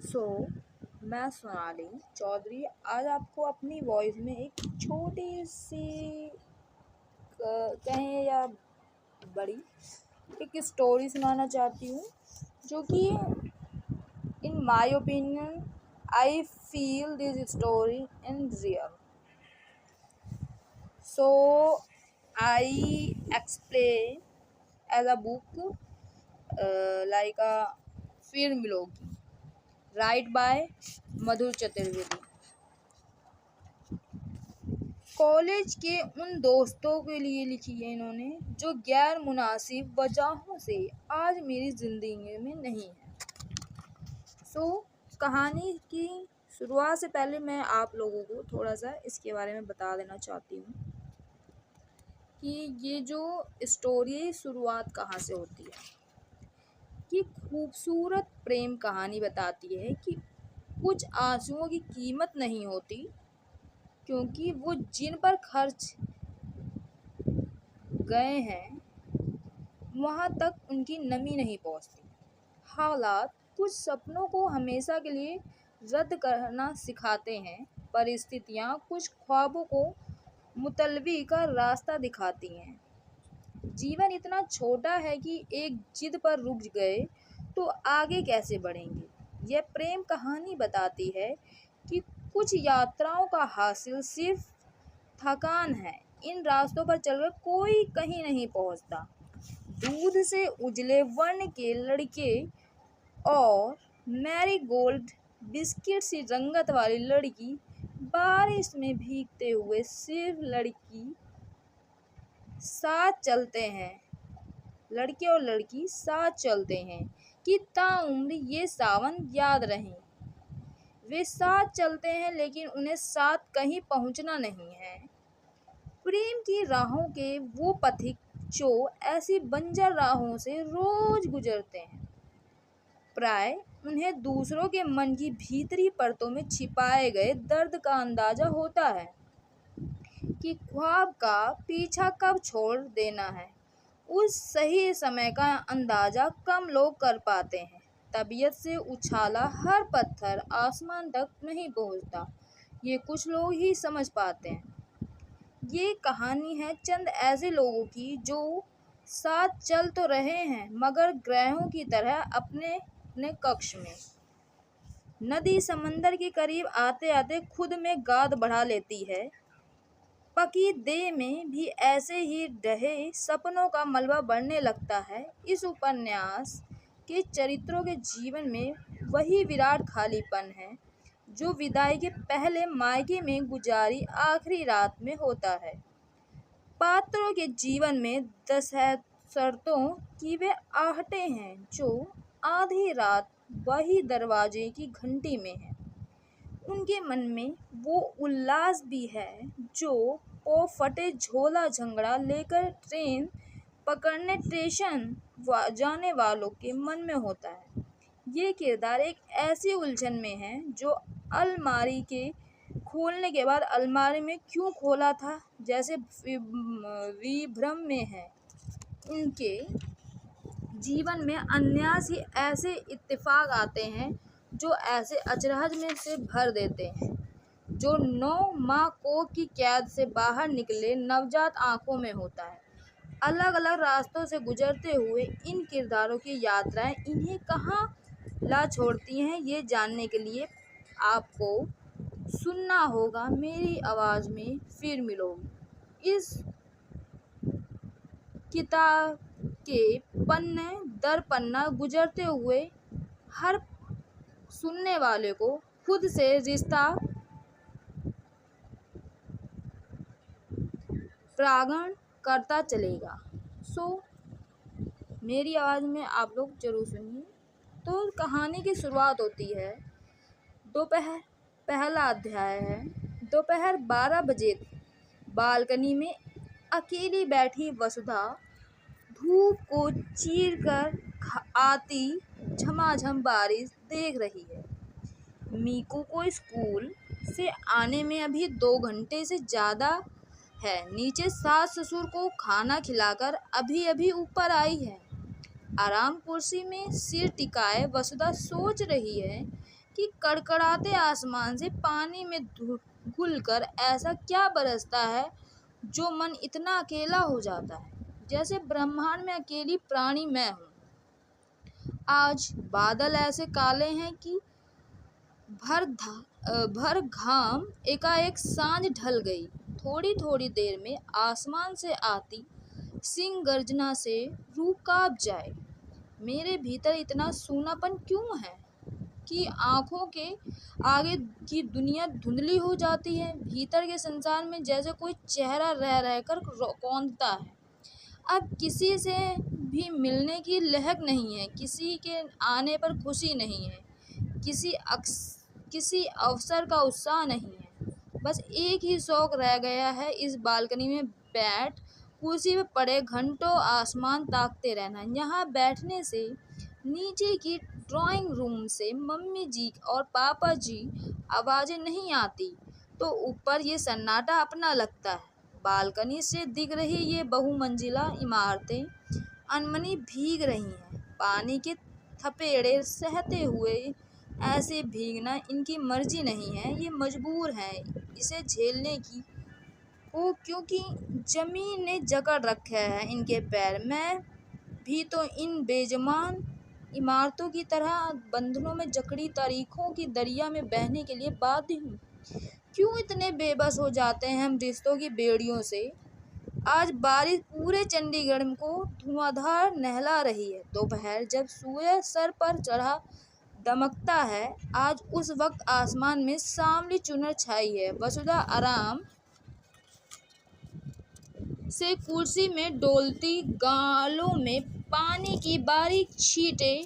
सो मैं सोनाली चौधरी आज आपको अपनी वॉइस में एक छोटी सी कहें या बड़ी एक स्टोरी सुनाना चाहती हूँ जो कि in my opinion I feel this story in real. So I explain as a book like a फिर मिलोगी राइट बाय मधुर चतुर्वेदी. कॉलेज के उन दोस्तों के लिए लिखी है इन्होंने जो गैर मुनासिब वजहों से आज मेरी ज़िंदगी में नहीं है. कहानी की शुरुआत से पहले मैं आप लोगों को थोड़ा सा इसके बारे में बता देना चाहती हूँ कि ये जो स्टोरी है शुरुआत कहाँ से होती है. कि खूबसूरत प्रेम कहानी बताती है कि कुछ आंसुओं की कीमत नहीं होती क्योंकि वो जिन पर खर्च गए हैं वहाँ तक उनकी नमी नहीं पहुँचती. हालात कुछ सपनों को हमेशा के लिए रद्द करना सिखाते हैं. परिस्थितियाँ कुछ ख्वाबों को मुतलवी का रास्ता दिखाती हैं. जीवन इतना छोटा है कि एक जिद पर रुक गए तो आगे कैसे बढ़ेंगे. यह प्रेम कहानी बताती है कि कुछ यात्राओं का हासिल सिर्फ थकान है. इन रास्तों पर चलकर कोई कहीं नहीं पहुंचता. दूध से उजले वर्ण के लड़के और मैरीगोल्ड बिस्किट सी रंगत वाली लड़की, बारिश में भीगते हुए सिर्फ लड़के और लड़की साथ चलते हैं कि ताउम्र ये सावन याद रहें. वे साथ चलते हैं लेकिन उन्हें साथ कहीं पहुंचना नहीं है. प्रेम की राहों के वो पथिक जो ऐसी बंजर राहों से रोज गुजरते हैं, प्राय उन्हें दूसरों के मन की भीतरी परतों में छिपाए गए दर्द का अंदाजा होता है कि ख्वाब का पीछा कब छोड़ देना है. उस सही समय का अंदाजा कम लोग कर पाते हैं. तबीयत से उछाला हर पत्थर आसमान तक नहीं पहुंचता, ये कुछ लोग ही समझ पाते हैं. ये कहानी है चंद ऐसे लोगों की जो साथ चल तो रहे हैं मगर ग्रहों की तरह अपने अपने कक्ष में. नदी समंदर के करीब आते आते खुद में गाद बढ़ा लेती है. पकी देह में भी ऐसे ही ढहे सपनों का मलबा बढ़ने लगता है. इस उपन्यास के चरित्रों के जीवन में वही विराट खालीपन है जो विदाई के पहले मायके में गुजारी आखिरी रात में होता है. पात्रों के जीवन में दशरथों की वे आहटें हैं जो आधी रात वही दरवाजे की घंटी में है. उनके मन में वो उल्लास भी है जो फटे झोला झंगड़ा लेकर ट्रेन पकड़ने स्टेशन जाने वालों के मन में होता है. ये किरदार एक ऐसी उलझन में है जो अलमारी के खोलने के बाद अलमारी में क्यों खोला था जैसे विभ्रम में है. इनके जीवन में अन्यास ही ऐसे इत्तेफाक आते हैं जो ऐसे अचरज में से भर देते हैं जो 9 माह कोख की कैद से बाहर निकले नवजात आंखों में होता है. अलग अलग रास्तों से गुजरते हुए इन किरदारों की यात्राएं इन्हें कहाँ ला छोड़ती हैं, ये जानने के लिए आपको सुनना होगा मेरी आवाज़ में फिर मिलोगी. इस किताब के पन्ने दर पन्ना गुजरते हुए हर सुनने वाले को खुद से रिश्ता प्रांगण करता चलेगा. मेरी आवाज़ में आप लोग जरूर सुनिए. तो कहानी की शुरुआत होती है दोपहर. पहला अध्याय है. दोपहर 12 बजे थे. बालकनी में अकेली बैठी वसुधा धूप को चीर कर आती झमाझम बारिश देख रही है. मीकू को स्कूल से आने में अभी 2 घंटे से ज़्यादा है. नीचे सास ससुर को खाना खिलाकर अभी अभी ऊपर आई है. आराम कुर्सी में सिर टिकाए वसुधा सोच रही है कि कड़कड़ाते आसमान से पानी में घुलकर ऐसा क्या बरसता है जो मन इतना अकेला हो जाता है, जैसे ब्रह्मांड में अकेली प्राणी मैं हूँ। आज बादल ऐसे काले हैं कि भर घाम एकाएक सांझ ढल गई। थोड़ी थोड़ी देर में आसमान से आती सिंह गर्जना से रूह कांप जाए। मेरे भीतर इतना सूनापन क्यों है कि आंखों के आगे की दुनिया धुंधली हो जाती है। भीतर के संसार में जैसे कोई चेहरा रह रहकर कौंधता है। अब किसी से भी मिलने की लहक नहीं है, किसी के आने पर खुशी नहीं है, किसी अवसर का उत्साह नहीं है। बस एक ही शौक रह गया है, इस बालकनी में बैठ कुर्सी पे पड़े घंटों आसमान ताकते रहना। यहाँ बैठने से नीचे की ड्राइंग रूम से मम्मी जी और पापा जी आवाज़ें नहीं आती तो ऊपर ये सन्नाटा अपना लगता है। बालकनी से दिख रही ये बहुमंजिला इमारतें अनमनी भीग रही हैं। पानी के थपेड़े सहते हुए ऐसे भीगना इनकी मर्जी नहीं है, ये मजबूर हैं इसे झेलने की क्योंकि जमीन ने जकड़ रखे है इनके पैर। मैं भी तो इन बेजमान इमारतों की तरह बंधनों में जकड़ी तारीखों की दरिया में बहने के लिए बाध्य हूँ। क्यों इतने बेबस हो जाते हैं हम रिश्तों की बेड़ियों से। आज बारिश पूरे चंडीगढ़ को धुआंधार नहला रही है। दोपहर जब सूर्य सर पर चढ़ा दमकता है, आज उस वक्त आसमान में सांवली चुनर छाई है। वसुधा आराम से कुर्सी में डोलती, गालों में पानी की बारीक छींटें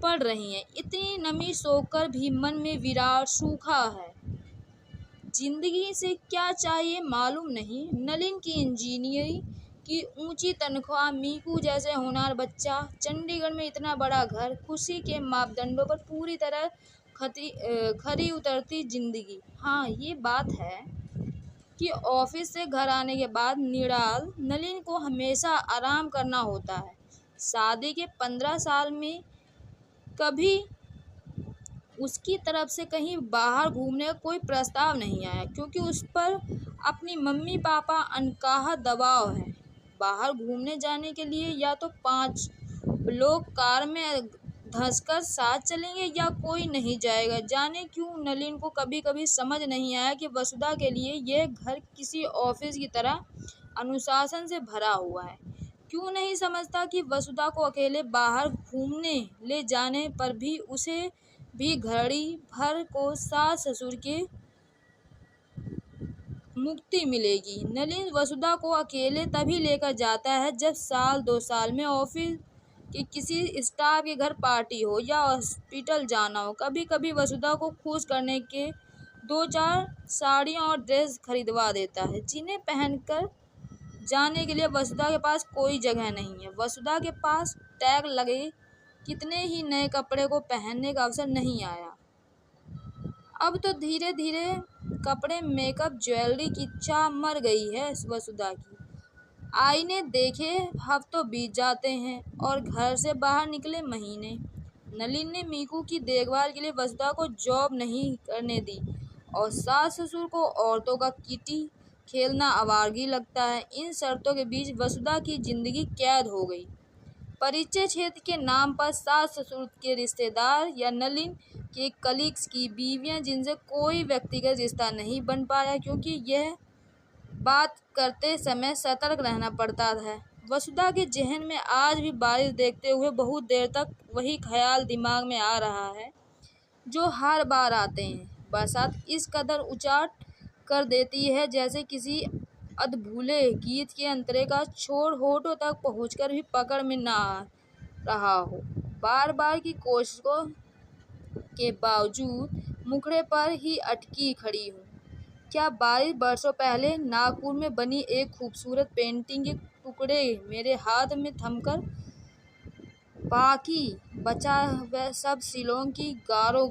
पड़ रही हैं। इतनी नमी सोकर भी मन में विराट सूखा है। जिंदगी से क्या चाहिए मालूम नहीं। नलिन की इंजीनियरिंग की ऊंची तनख्वाह, मीकू जैसे होनहार बच्चा, चंडीगढ़ में इतना बड़ा घर, खुशी के मापदंडों पर पूरी तरह खरी उतरती जिंदगी। हाँ, ये बात है कि ऑफिस से घर आने के बाद निराल नलिन को हमेशा आराम करना होता है। शादी के 15 साल में कभी उसकी तरफ से कहीं बाहर घूमने का कोई प्रस्ताव नहीं आया, क्योंकि उस पर अपनी मम्मी पापा अनकहा दबाव है। बाहर घूमने जाने के लिए या तो 5 लोग कार में धंसकर साथ चलेंगे या कोई नहीं जाएगा। जाने क्यों नलिन को कभी कभी समझ नहीं आया कि वसुधा के लिए यह घर किसी ऑफिस की तरह अनुशासन से भरा हुआ है। क्यों नहीं समझता कि वसुधा को अकेले बाहर घूमने ले जाने पर भी उसे भी घड़ी भर को सास ससुर के मुक्ति मिलेगी। नलिन वसुधा को अकेले तभी लेकर जाता है जब साल 2 साल में ऑफिस के किसी स्टाफ के घर पार्टी हो या हॉस्पिटल जाना हो। कभी कभी वसुधा को खुश करने के 2-4 साड़ियाँ और ड्रेस खरीदवा देता है, जिन्हें पहनकर जाने के लिए वसुधा के पास कोई जगह नहीं है। वसुधा के पास टैग लगे कितने ही नए कपड़े को पहनने का अवसर नहीं आया। अब तो धीरे धीरे कपड़े, मेकअप, ज्वेलरी की चाह मर गई है वसुधा की। आईने देखे हफ्तों बीत जाते हैं और घर से बाहर निकले महीने। नलिन ने मीकू की देखभाल के लिए वसुधा को जॉब नहीं करने दी और सास ससुर को औरतों का किटी खेलना आवारगी लगता है। इन शर्तों के बीच वसुधा की जिंदगी कैद हो गई। परिचय क्षेत्र के नाम पर सास ससुर के रिश्तेदार या नलिन के कलीग्स की बीवियां, जिनसे कोई व्यक्तिगत रिश्ता नहीं बन पाया, क्योंकि यह बात करते समय सतर्क रहना पड़ता है। वसुधा के जहन में आज भी बारिश देखते हुए बहुत देर तक वही ख्याल दिमाग में आ रहा है जो हर बार आते हैं। बरसात इस कदर उचाट कर देती है जैसे किसी अधभूले गीत के अंतरे का छोर होठों तक पहुंचकर भी पकड़ में ना आ रहा हो। बार बार की कोशिशों के बावजूद मुखड़े पर ही अटकी खड़ी हूँ। क्या बारिश बरसों पहले नागपुर में बनी एक खूबसूरत पेंटिंग के टुकड़े मेरे हाथ में थमकर बाकी बचा वह सब शिलोंग की गारो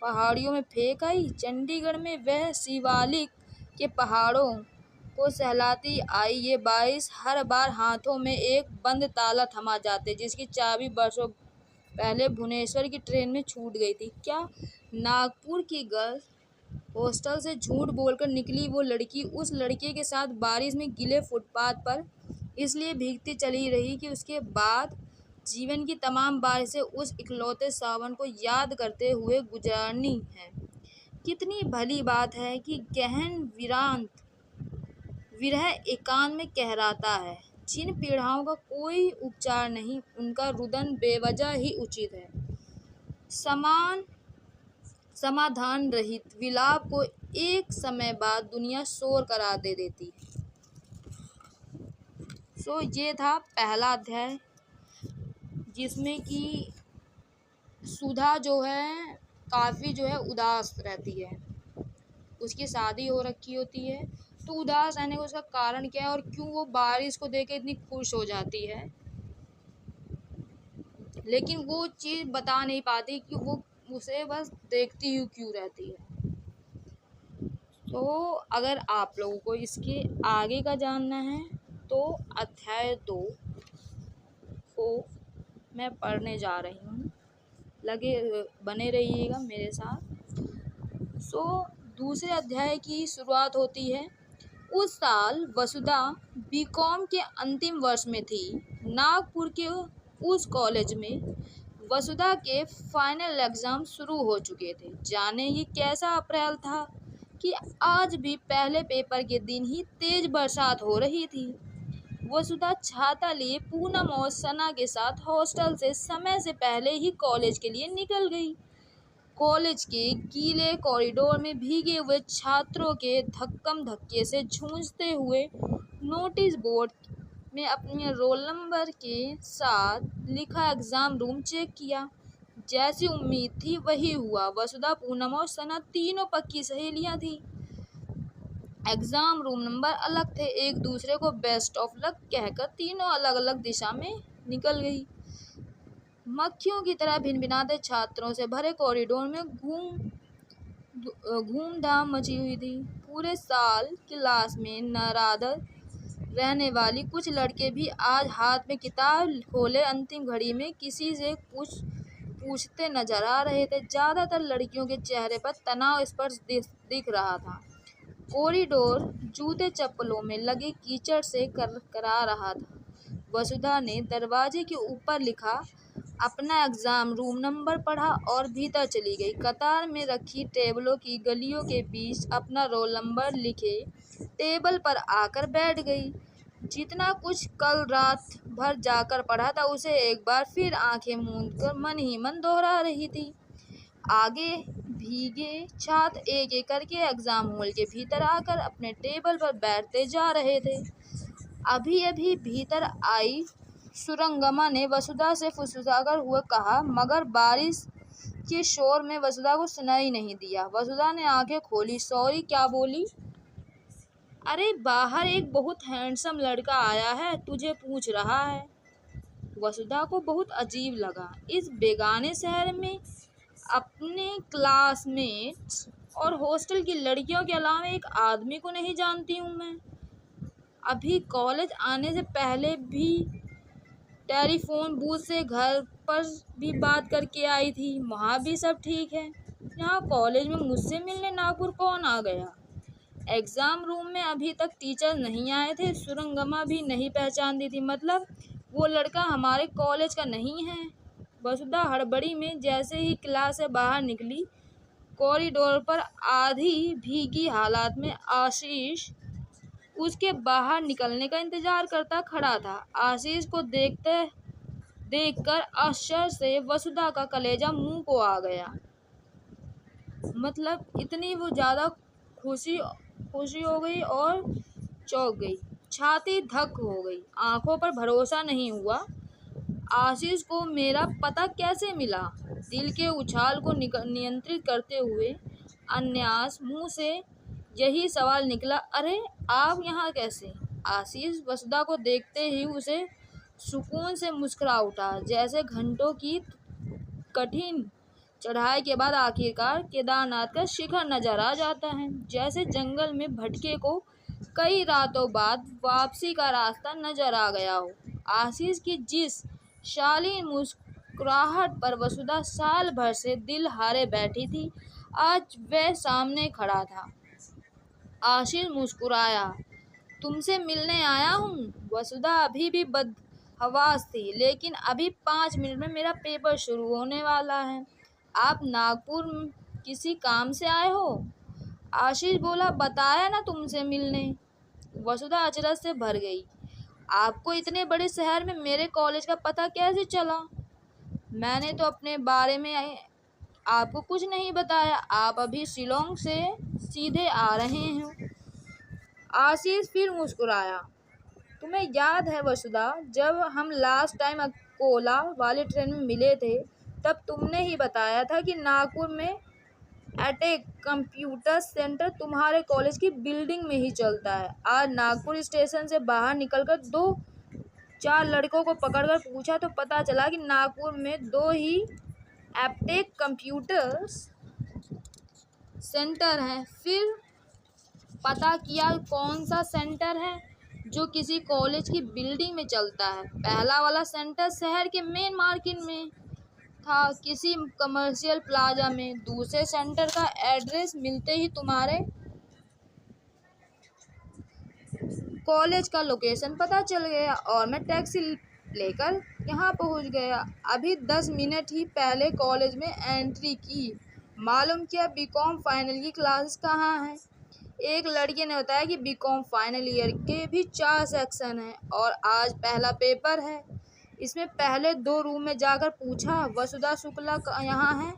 पहाड़ियों में फेंक आई। चंडीगढ़ में वह शिवालिक के पहाड़ों को सहलाती आई ये बारिश हर बार हाथों में एक बंद ताला थमा जाते, जिसकी चाबी बरसों पहले भुवनेश्वर की ट्रेन में छूट गई थी। क्या नागपुर की गर्ल्स हॉस्टल से झूठ बोलकर निकली वो लड़की उस लड़के के साथ बारिश में गीले फुटपाथ पर इसलिए भीगती चली रही कि उसके बाद जीवन की तमाम बारिशें उस इकलौते सावन को याद करते हुए गुजारनी है। कितनी भली बात है कि गहन विरह एकांत में कहराता है। जिन पीड़ाओं का कोई उपचार नहीं, उनका रुदन बेवजह ही उचित है। समाधान रहित विलाप को एक समय बाद दुनिया शोर करा दे देती है। ये था पहला अध्याय, जिसमें कि सुधा जो है काफ़ी जो है उदास रहती है। उसकी शादी हो रखी होती है, तो उदास रहने का उसका कारण क्या है और क्यों वो बारिश को देख के इतनी खुश हो जाती है, लेकिन वो चीज़ बता नहीं पाती कि वो उसे बस देखती हुई क्यों रहती है। तो अगर आप लोगों को इसके आगे का जानना है तो अध्याय 2 को मैं पढ़ने जा रही हूँ, बने रहिएगा मेरे साथ। दूसरे अध्याय की शुरुआत होती है। उस साल वसुधा बीकॉम के अंतिम वर्ष में थी। नागपुर के उस कॉलेज में वसुधा के फाइनल एग्ज़ाम शुरू हो चुके थे। जाने ये कैसा अप्रैल था कि आज भी पहले पेपर के दिन ही तेज बरसात हो रही थी। वसुधा छाता लिए पूनम और सना के साथ हॉस्टल से समय से पहले ही कॉलेज के लिए निकल गई। कॉलेज के गीले कॉरिडोर में भीगे हुए छात्रों के धक्कम धक्के से जूझते हुए नोटिस बोर्ड में अपने रोल नंबर के साथ लिखा एग्ज़ाम रूम चेक किया। जैसी उम्मीद थी वही हुआ। वसुधा, पूनम और सना तीनों पक्की सहेलियां थीं। एग्ज़ाम रूम नंबर अलग थे। एक दूसरे को बेस्ट ऑफ लक कहकर तीनों अलग अलग दिशा में निकल गई। मक्खियों की तरह भिनभिनाते छात्रों से भरे कॉरिडोर में घूमधाम मची हुई थी। पूरे साल क्लास में नाराज़ रहने वाली कुछ लड़के भी आज हाथ में किताब खोले अंतिम घड़ी में किसी से कुछ पूछते नजर आ रहे थे। ज़्यादातर लड़कियों के चेहरे पर तनाव स्पर्श दिख रहा था। कॉरिडोर जूते चप्पलों में लगे कीचड़ से करकरा रहा था। वसुधा ने दरवाजे के ऊपर लिखा अपना एग्ज़ाम रूम नंबर पढ़ा और भीतर चली गई। कतार में रखी टेबलों की गलियों के बीच अपना रोल नंबर लिखे टेबल पर आकर बैठ गई। जितना कुछ कल रात भर जाकर पढ़ा था उसे एक बार फिर आंखें मूंदकर मन ही मन दोहरा रही थी। आगे भीगे छात्र एक एक करके एग्ज़ाम हॉल के भीतर आकर अपने टेबल पर बैठते जा रहे थे। अभी अभी भीतर आई सुरंगमा ने वसुधा से फुसफुसाकर हुए कहा, मगर बारिश के शोर में वसुधा को सुनाई नहीं दिया। वसुधा ने आंखें खोली। सॉरी, क्या बोली? अरे बाहर एक बहुत हैंडसम लड़का आया है, तुझे पूछ रहा है। वसुधा को बहुत अजीब लगा। इस बेगाने शहर में अपने क्लासमेट्स और हॉस्टल की लड़कियों के अलावा एक आदमी को नहीं जानती हूँ मैं। अभी कॉलेज आने से पहले भी टेलीफोन बूथ से घर पर भी बात करके आई थी, वहाँ भी सब ठीक है। यहाँ कॉलेज में मुझसे मिलने नागपुर कौन आ गया? एग्ज़ाम रूम में अभी तक टीचर नहीं आए थे। सुरंगमा भी नहीं पहचानती थी। मतलब वो लड़का हमारे कॉलेज का नहीं है। वसुधा हड़बड़ी में जैसे ही क्लास से बाहर निकली, कॉरिडोर पर आधी भीगी हालत में आशीष उसके बाहर निकलने का इंतजार करता खड़ा था। आशीष को देखकर आश्चर्य से वसुधा का कलेजा मुंह को आ गया। मतलब इतनी वो ज़्यादा खुशी हो गई और चौंक गई। छाती धक हो गई। आंखों पर भरोसा नहीं हुआ। आशीष को मेरा पता कैसे मिला? दिल के उछाल को नियंत्रित करते हुए अन्यास मुंह से यही सवाल निकला। अरे आप यहाँ कैसे? आशीष वसुधा को देखते ही उसे सुकून से मुस्कुरा उठा। जैसे घंटों की कठिन चढ़ाई के बाद आखिरकार केदारनाथ का शिखर नजर आ जाता है। जैसे जंगल में भटके को कई रातों बाद वापसी का रास्ता नजर आ गया हो। आशीष की जिस शालीन मुस्कुराहट पर वसुधा साल भर से दिल हारे बैठी थी। आज वह सामने खड़ा था। आशीष मुस्कुराया। तुमसे मिलने आया हूँ। वसुधा अभी भी बदहवास थी। लेकिन अभी 5 मिनट में मेरा पेपर शुरू होने वाला है। आप नागपुर किसी काम से आए हो? आशीष बोला, बताया ना तुमसे मिलने। वसुधा अचरज से भर गई। आपको इतने बड़े शहर में मेरे कॉलेज का पता कैसे चला? मैंने तो अपने बारे में आपको कुछ नहीं बताया। आप अभी शिलोंग से सीधे आ रहे हैं। आशीष फिर मुस्कुराया। तुम्हें याद है वसुधा, जब हम लास्ट टाइम अकोला वाली ट्रेन में मिले थे, तब तुमने ही बताया था कि नागपुर में एटेक कंप्यूटर सेंटर तुम्हारे कॉलेज की बिल्डिंग में ही चलता है। आज नागपुर स्टेशन से बाहर निकलकर 2-4 लड़कों को पकड़कर पूछा तो पता चला कि नागपुर में 2 ही एटेक कंप्यूटर सेंटर हैं। फिर पता किया कौन सा सेंटर है जो किसी कॉलेज की बिल्डिंग में चलता है। पहला वाला सेंटर शहर के मेन मार्केट में था, किसी कमर्शियल प्लाजा में। दूसरे सेंटर का एड्रेस मिलते ही तुम्हारे कॉलेज का लोकेशन पता चल गया और मैं टैक्सी लेकर यहाँ पहुँच गया। अभी 10 मिनट ही पहले कॉलेज में एंट्री की। मालूम किया बीकॉम फाइनल की क्लास कहाँ है। एक लड़के ने बताया कि बीकॉम फाइनल ईयर के भी 4 सेक्शन हैं और आज पहला पेपर है। इसमें पहले 2 रूम में जाकर पूछा, वसुधा शुक्ला यहाँ है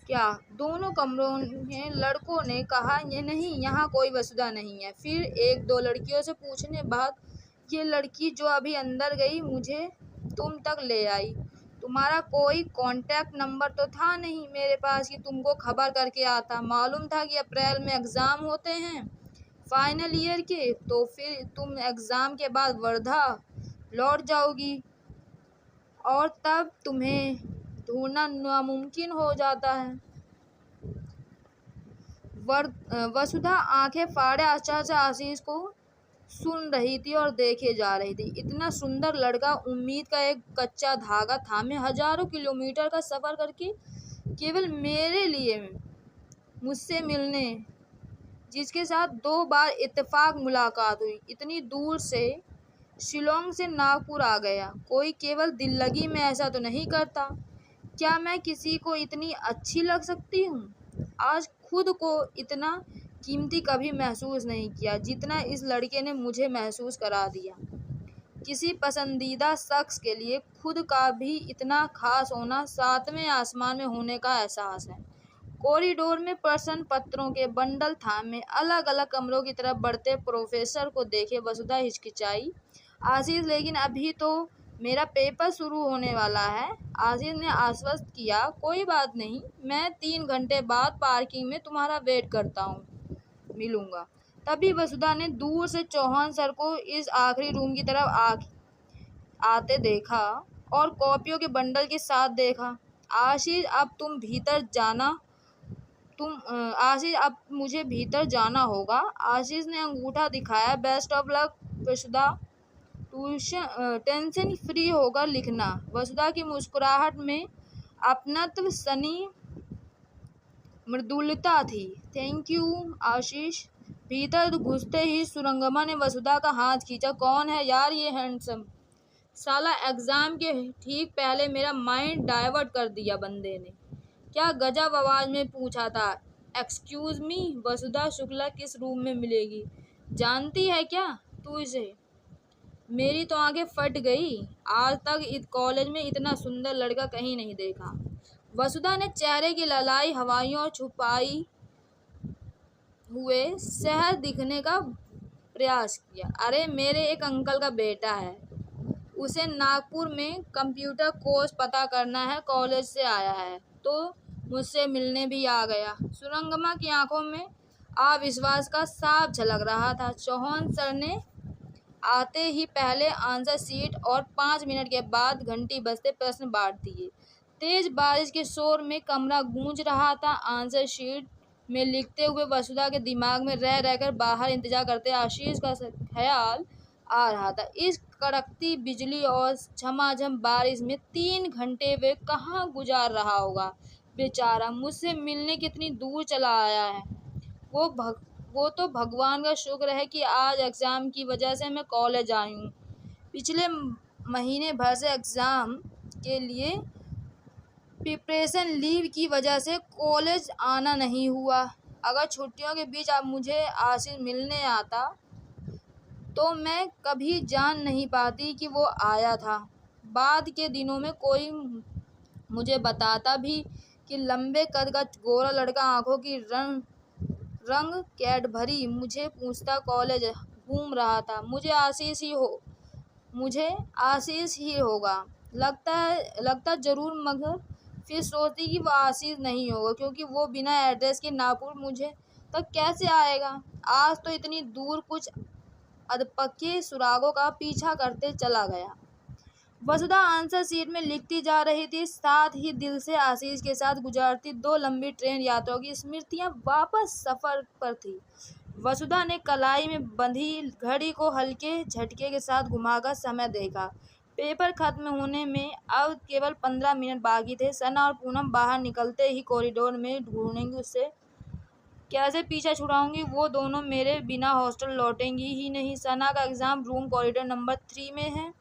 क्या? दोनों कमरों में लड़कों ने कहा, ये नहीं, यहाँ कोई वसुधा नहीं है। फिर 1-2 लड़कियों से पूछने बाद ये लड़की जो अभी अंदर गई मुझे तुम तक ले आई। तुम्हारा कोई कांटेक्ट नंबर तो था नहीं मेरे पास कि तुमको खबर करके आता। मालूम था कि अप्रैल में एग्ज़ाम होते हैं फाइनल ईयर के, तो फिर तुम एग्ज़ाम के बाद वर्धा लौट जाओगी और तब तुम्हें ढूंढना नामुमकिन हो जाता है। वसुधा आंखें फाड़े आश्चर्य से आशीष को सुन रही थी और देखे जा रही थी। इतना सुंदर लड़का, उम्मीद का एक कच्चा धागा थामे हजारों किलोमीटर का सफ़र करके केवल मेरे लिए मुझसे मिलने, जिसके साथ 2 बार इत्तेफाक मुलाकात हुई, इतनी दूर से शिलोंग से नागपुर आ गया। कोई केवल दिल लगी में ऐसा तो नहीं करता। क्या मैं किसी को इतनी अच्छी लग सकती हूँ? आज खुद को इतना कीमती कभी महसूस नहीं किया जितना इस लड़के ने मुझे महसूस करा दिया। किसी पसंदीदा शख्स के लिए खुद का भी इतना खास होना 7वें आसमान में होने का एहसास है। कॉरिडोर में प्रश्न पत्रों के बंडल थामे अलग अलग कमरों की तरफ बढ़ते प्रोफेसर को देखे वसुधा हिचकिचाई। आशीष, लेकिन अभी तो मेरा पेपर शुरू होने वाला है। आशीष ने आश्वस्त किया, कोई बात नहीं, मैं 3 घंटे बाद पार्किंग में तुम्हारा वेट करता हूँ, मिलूंगा। तभी वसुधा ने दूर से चौहान सर को इस आखिरी रूम की तरफ आते देखा और कॉपियों के बंडल के साथ देखा। आशीष, अब मुझे भीतर जाना होगा। आशीष ने अंगूठा दिखाया। Best of luck Vasudha, tension free होकर लिखना। वसुधा की मुस्कुराहट में अपनत्व सनी मृदुलता थी। थैंक यू आशीष। भीतर घुसते ही सुरंगमा ने वसुधा का हाथ खींचा। कौन है यार ये हैंडसम? साला एग्जाम के ठीक पहले मेरा माइंड डाइवर्ट कर दिया बंदे ने। क्या गजब आवाज में पूछा था। एक्सक्यूज मी, वसुधा शुक्ला किस रूम में मिलेगी? जानती है क्या तू इसे? मेरी तो आंखें फट गई। आज तक इस कॉलेज में इतना सुंदर लड़का कहीं नहीं देखा। वसुधा ने चेहरे की ललाई हवाइयों और छुपाई हुए शहर दिखने का प्रयास किया। अरे, मेरे एक अंकल का बेटा है, उसे नागपुर में कंप्यूटर कोर्स पता करना है, कॉलेज से आया है, तो मुझसे मिलने भी आ गया। सुरंगमा की आंखों में अविश्वास का साफ झलक रहा था। चौहान सर ने आते ही पहले आंसर शीट और 5 मिनट के बाद घंटी बजते प्रश्न बांट दिए। तेज बारिश के शोर में कमरा गूंज रहा था। आंसर शीट में लिखते हुए वसुधा के दिमाग में रह रहकर बाहर इंतजार करते आशीष का ख्याल आ रहा था। इस कड़कती बिजली और झमाझम बारिश में 3 घंटे वे कहाँ गुजार रहा होगा। बेचारा मुझसे मिलने कितनी दूर चला आया है। वो तो भगवान का शुक्र है कि आज एग्ज़ाम की वजह से मैं कॉलेज आई हूँ। पिछले महीने भर से एग्ज़ाम के लिए प्रिपरेशन लीव की वजह से कॉलेज आना नहीं हुआ। अगर छुट्टियों के बीच अब मुझे आशीष मिलने आता तो मैं कभी जान नहीं पाती कि वो आया था। बाद के दिनों में कोई मुझे बताता भी कि लंबे कद का गोरा लड़का, आंखों की रंग कैडबरी, मुझे पूछता कॉलेज घूम रहा था, मुझे आशीष ही होगा लगता जरूर, मगर फिर सोचती कि वो आशीष नहीं होगा, क्योंकि वो बिना एड्रेस के नागपुर मुझे तक कैसे आएगा। आज तो इतनी दूर कुछ अधपके सुरागों का पीछा करते चला गया। वसुधा आंसर शीट में लिखती जा रही थी, साथ ही दिल से आशीष के साथ गुजारती 2 लंबी ट्रेन यात्राओं की स्मृतियां वापस सफर पर थी। वसुधा ने कलाई में बंधी घड़ी को हल्के झटके के साथ घुमाकर समय देखा। पेपर खत्म होने में अब केवल 15 मिनट बाकी थे। सना और पूनम बाहर निकलते ही कॉरिडोर में ढूंढेंगी, उससे कैसे पीछा छुड़ाऊंगी। वो दोनों मेरे बिना हॉस्टल लौटेंगी ही नहीं। सना का एग्ज़ाम रूम कॉरिडोर नंबर 3 में है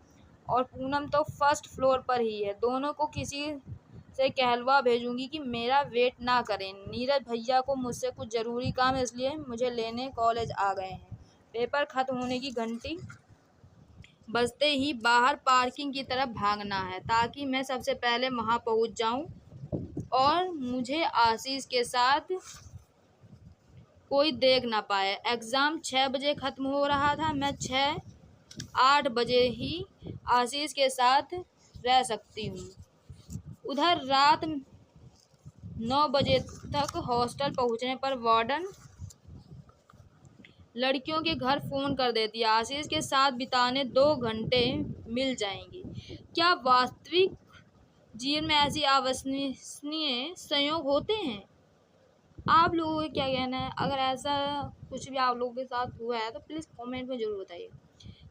और पूनम तो फर्स्ट फ्लोर पर ही है। दोनों को किसी से कहलवा भेजूंगी कि मेरा वेट ना करें। नीरज भैया को मुझसे कुछ ज़रूरी काम है, इसलिए मुझे लेने कॉलेज आ गए हैं। पेपर खत्म होने की घंटी बजते ही बाहर पार्किंग की तरफ भागना है, ताकि मैं सबसे पहले वहां पहुंच जाऊं और मुझे आशीष के साथ कोई देख ना पाए। एग्ज़ाम 6 बजे ख़त्म हो रहा था। मैं 6-8 बजे ही आशीष के साथ रह सकती हूँ। उधर रात 9 बजे तक हॉस्टल पहुँचने पर वार्डन लड़कियों के घर फ़ोन कर देती है। आशीष के साथ बिताने 2 घंटे मिल जाएंगे। क्या वास्तविक जीवन में ऐसी अविश्वसनीय संयोग होते हैं? आप लोगों का क्या कहना है? अगर ऐसा कुछ भी आप लोगों के साथ हुआ है तो प्लीज़ कमेंट में ज़रूर बताइए।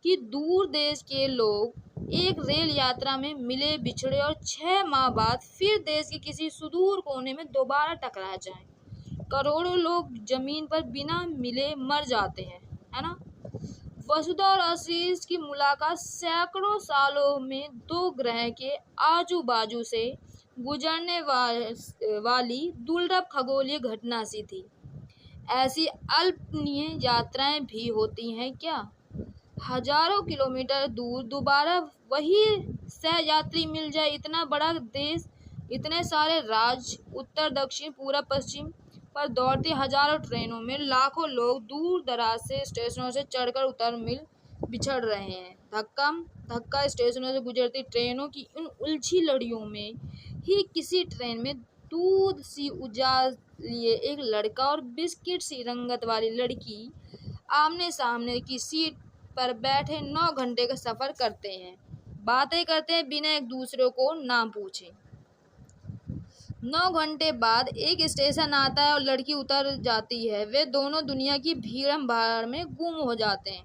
कि दूर देश के लोग एक रेल यात्रा में मिले बिछड़े और 6 माह बाद फिर देश के किसी सुदूर कोने में दोबारा टकरा जाएं। करोड़ों लोग जमीन पर बिना मिले मर जाते हैं, है ना। वसुधा और आशीष की मुलाकात सैकड़ों सालों में 2 ग्रह के आजू बाजू से गुजरने वाली दुर्लभ खगोलीय घटना सी थी। ऐसी अल्पनीय यात्राएं भी होती हैं क्या? हजारों किलोमीटर दूर दोबारा वही सहयात्री मिल जाए। इतना बड़ा देश, इतने सारे राज्य, उत्तर दक्षिण पूर्व पश्चिम पर दौड़ती हजारों ट्रेनों में लाखों लोग दूर दराज से स्टेशनों से चढ़कर उतर मिल बिछड़ रहे हैं। धक्का स्टेशनों से गुजरती ट्रेनों की उन उलझी लड़ियों में ही किसी ट्रेन में दूध सी उजास लिए एक लड़का और बिस्किट सी रंगत वाली लड़की आमने सामने की सीट पर बैठे 9 घंटे का सफर करते हैं, बातें करते हैं बिना एक दूसरे को नाम पूछे। 9 घंटे बाद एक स्टेशन आता है और लड़की उतर जाती है। वे दोनों दुनिया की भीड़म भाड़ में गुम हो जाते हैं,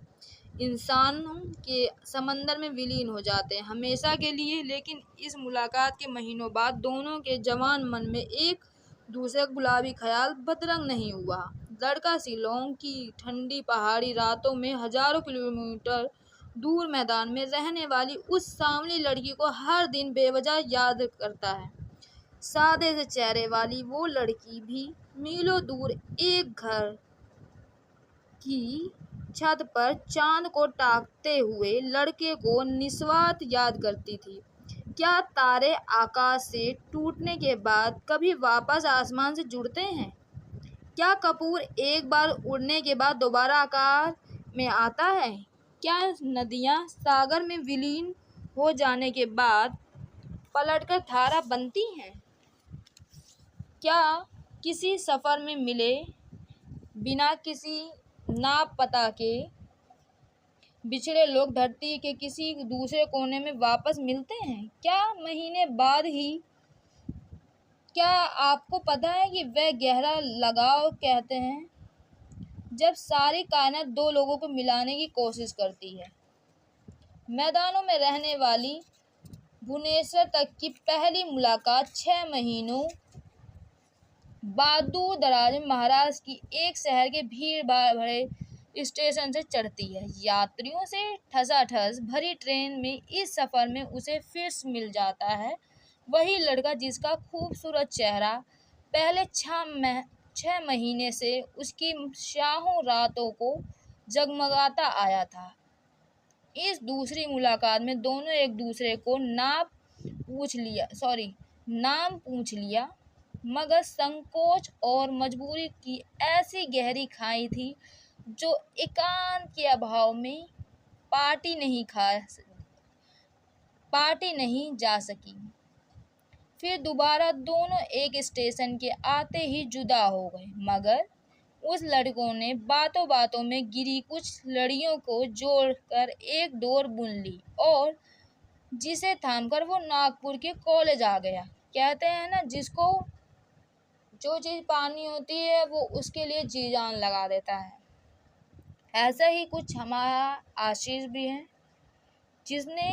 इंसानों के समंदर में विलीन हो जाते हैं हमेशा के लिए। लेकिन इस मुलाकात के महीनों बाद दोनों के जवान मन में एक दूसरे का गुलाबी ख्याल बदरंग नहीं हुआ। लड़का शिलोंग की ठंडी पहाड़ी रातों में हजारों किलोमीटर दूर मैदान में रहने वाली उस सांवली लड़की को हर दिन बेवजह याद करता है। सादे से चेहरे वाली वो लड़की भी मीलों दूर एक घर की छत पर चांद को ताकते हुए लड़के को निस्वार्थ याद करती थी। क्या तारे आकाश से टूटने के बाद कभी वापस आसमान से जुड़ते हैं? क्या कपूर एक बार उड़ने के बाद दोबारा आकार में आता है? क्या नदियाँ सागर में विलीन हो जाने के बाद पलटकर धारा बनती हैं? क्या किसी सफ़र में मिले बिना किसी नाम पता के बिछड़े लोग धरती के किसी दूसरे कोने में वापस मिलते हैं? क्या महीने बाद ही? क्या आपको पता है कि वह गहरा लगाव कहते हैं जब सारी कायनात 2 लोगों को मिलाने की कोशिश करती है? मैदानों में रहने वाली भुवनेश्वर तक की पहली मुलाकात 6 महीनों बाद दूर दराज में महाराष्ट्र की एक शहर के भीड़ भरे स्टेशन से चढ़ती है। यात्रियों से ठसाठस भरी ट्रेन में इस सफर में उसे फिर मिल जाता है वही लड़का जिसका खूबसूरत चेहरा पहले 6 महीने से उसकी शाहों रातों को जगमगाता आया था। इस दूसरी मुलाकात में दोनों एक दूसरे को नाम पूछ लिया मगर संकोच और मजबूरी की ऐसी गहरी खाई थी जो एकांत के अभाव में पार्टी नहीं जा सकी। फिर दोबारा दोनों एक स्टेशन के आते ही जुदा हो गए मगर उस लड़कों ने बातों बातों में गिरी कुछ लड़ियों को जोड़कर एक डोर बुन ली और जिसे थामकर वो नागपुर के कॉलेज आ गया। कहते हैं ना, जिसको जो चीज़ पानी होती है वो उसके लिए जी जान लगा देता है। ऐसा ही कुछ हमारा आशीष भी है जिसने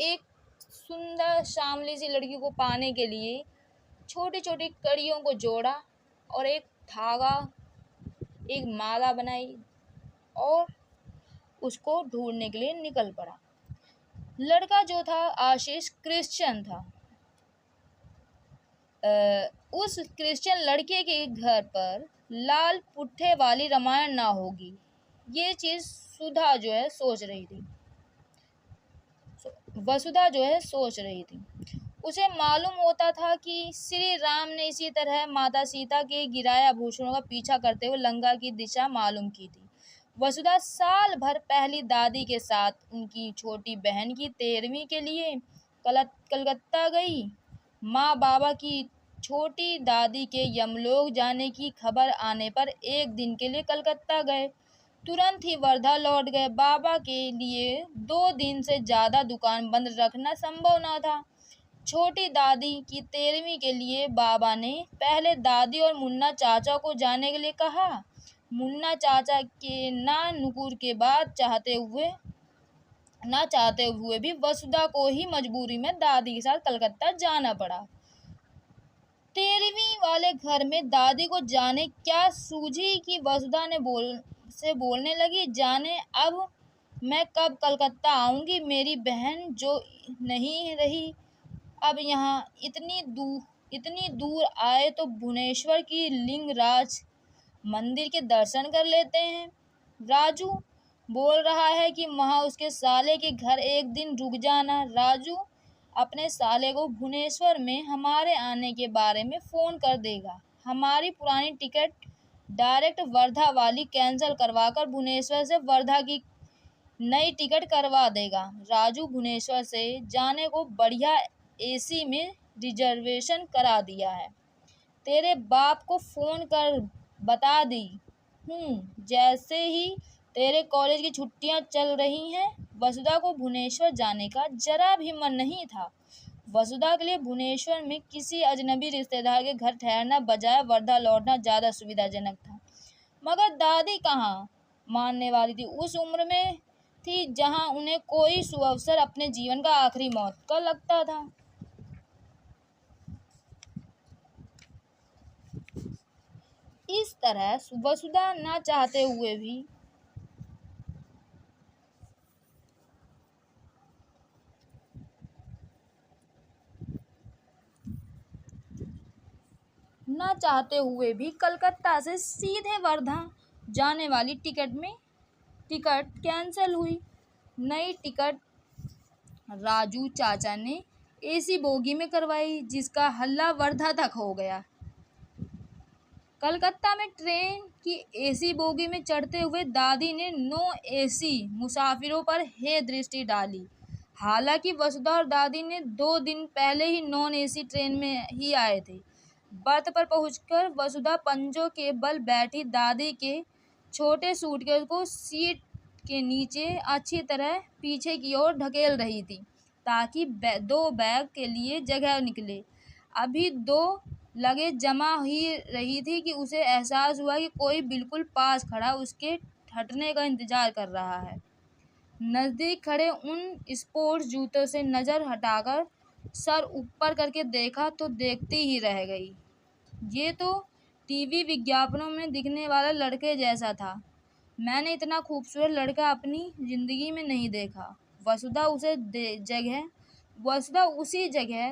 एक सुंदर शामली सी लड़की को पाने के लिए छोटी छोटी कड़ियों को जोड़ा और एक धागा एक माला बनाई और उसको ढूंढने के लिए निकल पड़ा। लड़का जो था आशीष क्रिश्चियन था। उस क्रिश्चियन लड़के के घर पर लाल पुट्ठे वाली रामायण ना होगी ये चीज़ वसुधा जो है सोच रही थी। उसे मालूम होता था कि श्री राम ने इसी तरह माता सीता के गिराए आभूषणों का पीछा करते हुए लंका की दिशा मालूम की थी। वसुधा साल भर पहली दादी के साथ उनकी छोटी बहन की 13वीं के लिए कलकत्ता गई। माँ बाबा की छोटी दादी के यमलोक जाने की खबर आने पर एक दिन के लिए कलकत्ता गए। तुरंत ही वर्धा लौट गए। बाबा के लिए 2 दिन से ज़्यादा दुकान बंद रखना संभव न था। छोटी दादी की 13वीं के लिए बाबा ने पहले दादी और मुन्ना चाचा को जाने के लिए कहा। मुन्ना चाचा के ना नुकुर के बाद चाहते हुए भी वसुधा को ही मजबूरी में दादी के साथ कलकत्ता जाना पड़ा। 13वीं वाले घर में दादी को जाने क्या सूझी कि वसुधा ने बोलने लगी, जाने अब मैं कब कलकत्ता आऊंगी। मेरी बहन जो नहीं रही अब यहाँ इतनी दूर आए तो भुवनेश्वर की लिंगराज मंदिर के दर्शन कर लेते हैं। राजू बोल रहा है कि वहाँ उसके साले के घर एक दिन रुक जाना। राजू अपने साले को भुवनेश्वर में हमारे आने के बारे में फ़ोन कर देगा। हमारी पुरानी टिकट डायरेक्ट वर्धा वाली कैंसिल करवाकर भुवनेश्वर से वर्धा की नई टिकट करवा देगा। राजू भुवनेश्वर से जाने को बढ़िया AC में रिजर्वेशन करा दिया है। तेरे बाप को फ़ोन कर बता दी हूँ। जैसे ही तेरे कॉलेज की छुट्टियाँ चल रही हैं। वसुधा को भुवनेश्वर जाने का जरा भी मन नहीं था। वसुधा के लिए भुवनेश्वर में किसी अजनबी रिश्तेदार के घर ठहरना बजाय वर्धा लौटना ज़्यादा सुविधाजनक था। मगर दादी कहाँ मानने वाली थी। उस उम्र में थी जहाँ उन्हें कोई सुअवसर अपने जीवन का आखिरी मौत का लगता था। इस तरह वसुधा ना चाहते हुए भी कलकत्ता से सीधे वर्धा जाने वाली टिकट कैंसिल हुई। नई टिकट राजू चाचा ने AC बोगी में करवाई जिसका हल्ला वर्धा तक हो गया। कलकत्ता में ट्रेन की AC बोगी में चढ़ते हुए दादी ने नो AC मुसाफिरों पर हे दृष्टि डाली। हालांकि वसुधा और दादी ने 2 दिन पहले ही नॉन AC ट्रेन में ही आए थे। बर्थ पर पहुंचकर वसुधा पंजों के बल बैठी दादी के छोटे सूटकेस को सीट के नीचे अच्छी तरह पीछे की ओर ढकेल रही थी ताकि 2 बैग के लिए जगह निकले। अभी 2 लगेज जमा ही रही थी कि उसे एहसास हुआ कि कोई बिल्कुल पास खड़ा उसके हटने का इंतजार कर रहा है। नज़दीक खड़े उन स्पोर्ट्स जूतों से नज़र हटाकर सर ऊपर करके देखा तो देखती ही रह गई। ये तो टीवी विज्ञापनों में दिखने वाला लड़के जैसा था। मैंने इतना खूबसूरत लड़का अपनी ज़िंदगी में नहीं देखा। वसुधा उसी जगह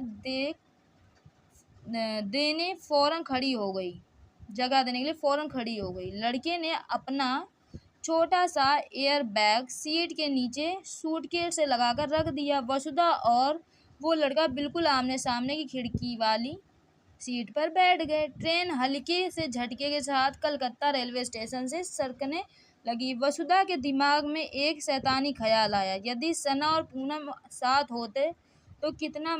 देने फ़ौरन खड़ी हो गई। जगह देने के लिए फ़ौरन खड़ी हो गई। लड़के ने अपना छोटा सा एयर बैग सीट के नीचे सूटकेस से लगाकर रख दिया। वसुधा और वो लड़का बिल्कुल आमने सामने की खिड़की वाली सीट पर बैठ गए। ट्रेन हल्के से झटके के साथ कलकत्ता रेलवे स्टेशन से सरकने लगी। वसुधा के दिमाग में एक शैतानी ख्याल आया, यदि सना और पूनम साथ होते तो कितना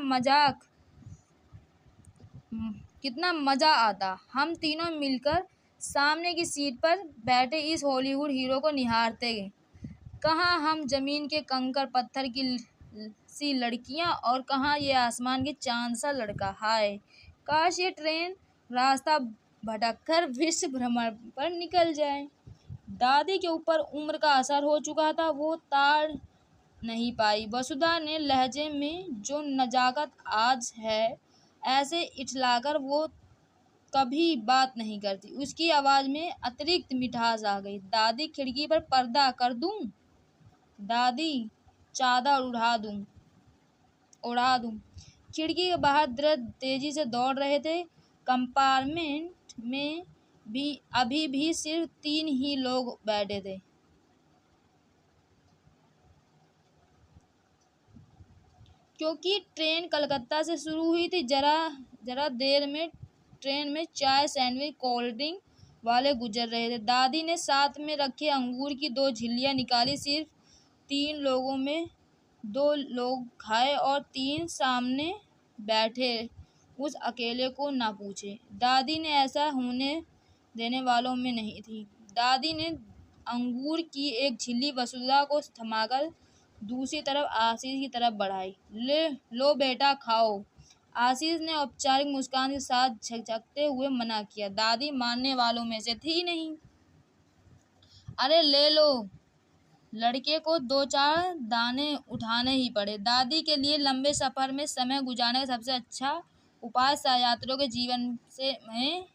मज़ा आता। हम तीनों मिलकर सामने की सीट पर बैठे इस हॉलीवुड हीरो को निहारते। कहाँ हम ज़मीन के कंकड़ पत्थर की सी लड़कियाँ और कहाँ ये आसमान के चांद सा लड़का। हाय काश ये ट्रेन रास्ता भटककर विश्व भ्रमण पर निकल जाए। दादी के ऊपर उम्र का असर हो चुका था, वो ताड़ नहीं पाई। वसुधा ने लहजे में जो नजाकत आज है, ऐसे इठलाकर वो कभी बात नहीं करती। उसकी आवाज़ में अतिरिक्त मिठास आ गई। दादी खिड़की पर पर्दा कर दूं? दादी चादर उड़ा दूं? खिड़की के बाहर दृश्य तेजी से दौड़ रहे थे। कंपार्टमेंट में भी अभी भी सिर्फ 3 ही लोग बैठे थे। क्योंकि ट्रेन कलकत्ता से शुरू हुई थी। जरा देर में ट्रेन में चाय, सैंडविच, कोल्ड ड्रिंक वाले गुजर रहे थे। दादी ने साथ में रखे अंगूर की 2 झिल्लियाँ निकाली। सिर्फ 3 लोगों में 2 लोग खाए और 3 सामने बैठे उस अकेले को ना पूछे। दादी ने ऐसा होने देने वालों में नहीं थी। दादी ने अंगूर की एक झिल्ली वसुधा को थमाकर दूसरी तरफ आशीष की तरफ बढ़ाई। लो बेटा खाओ। आशीष ने औपचारिक मुस्कान के साथ झकझकते हुए मना किया। दादी मानने वालों में से थी नहीं। अरे ले लो। लड़के को 2-4 दाने उठाने ही पड़े। दादी के लिए लंबे सफ़र में समय गुजारने का सबसे अच्छा उपाय सहयात्रियों के जीवन में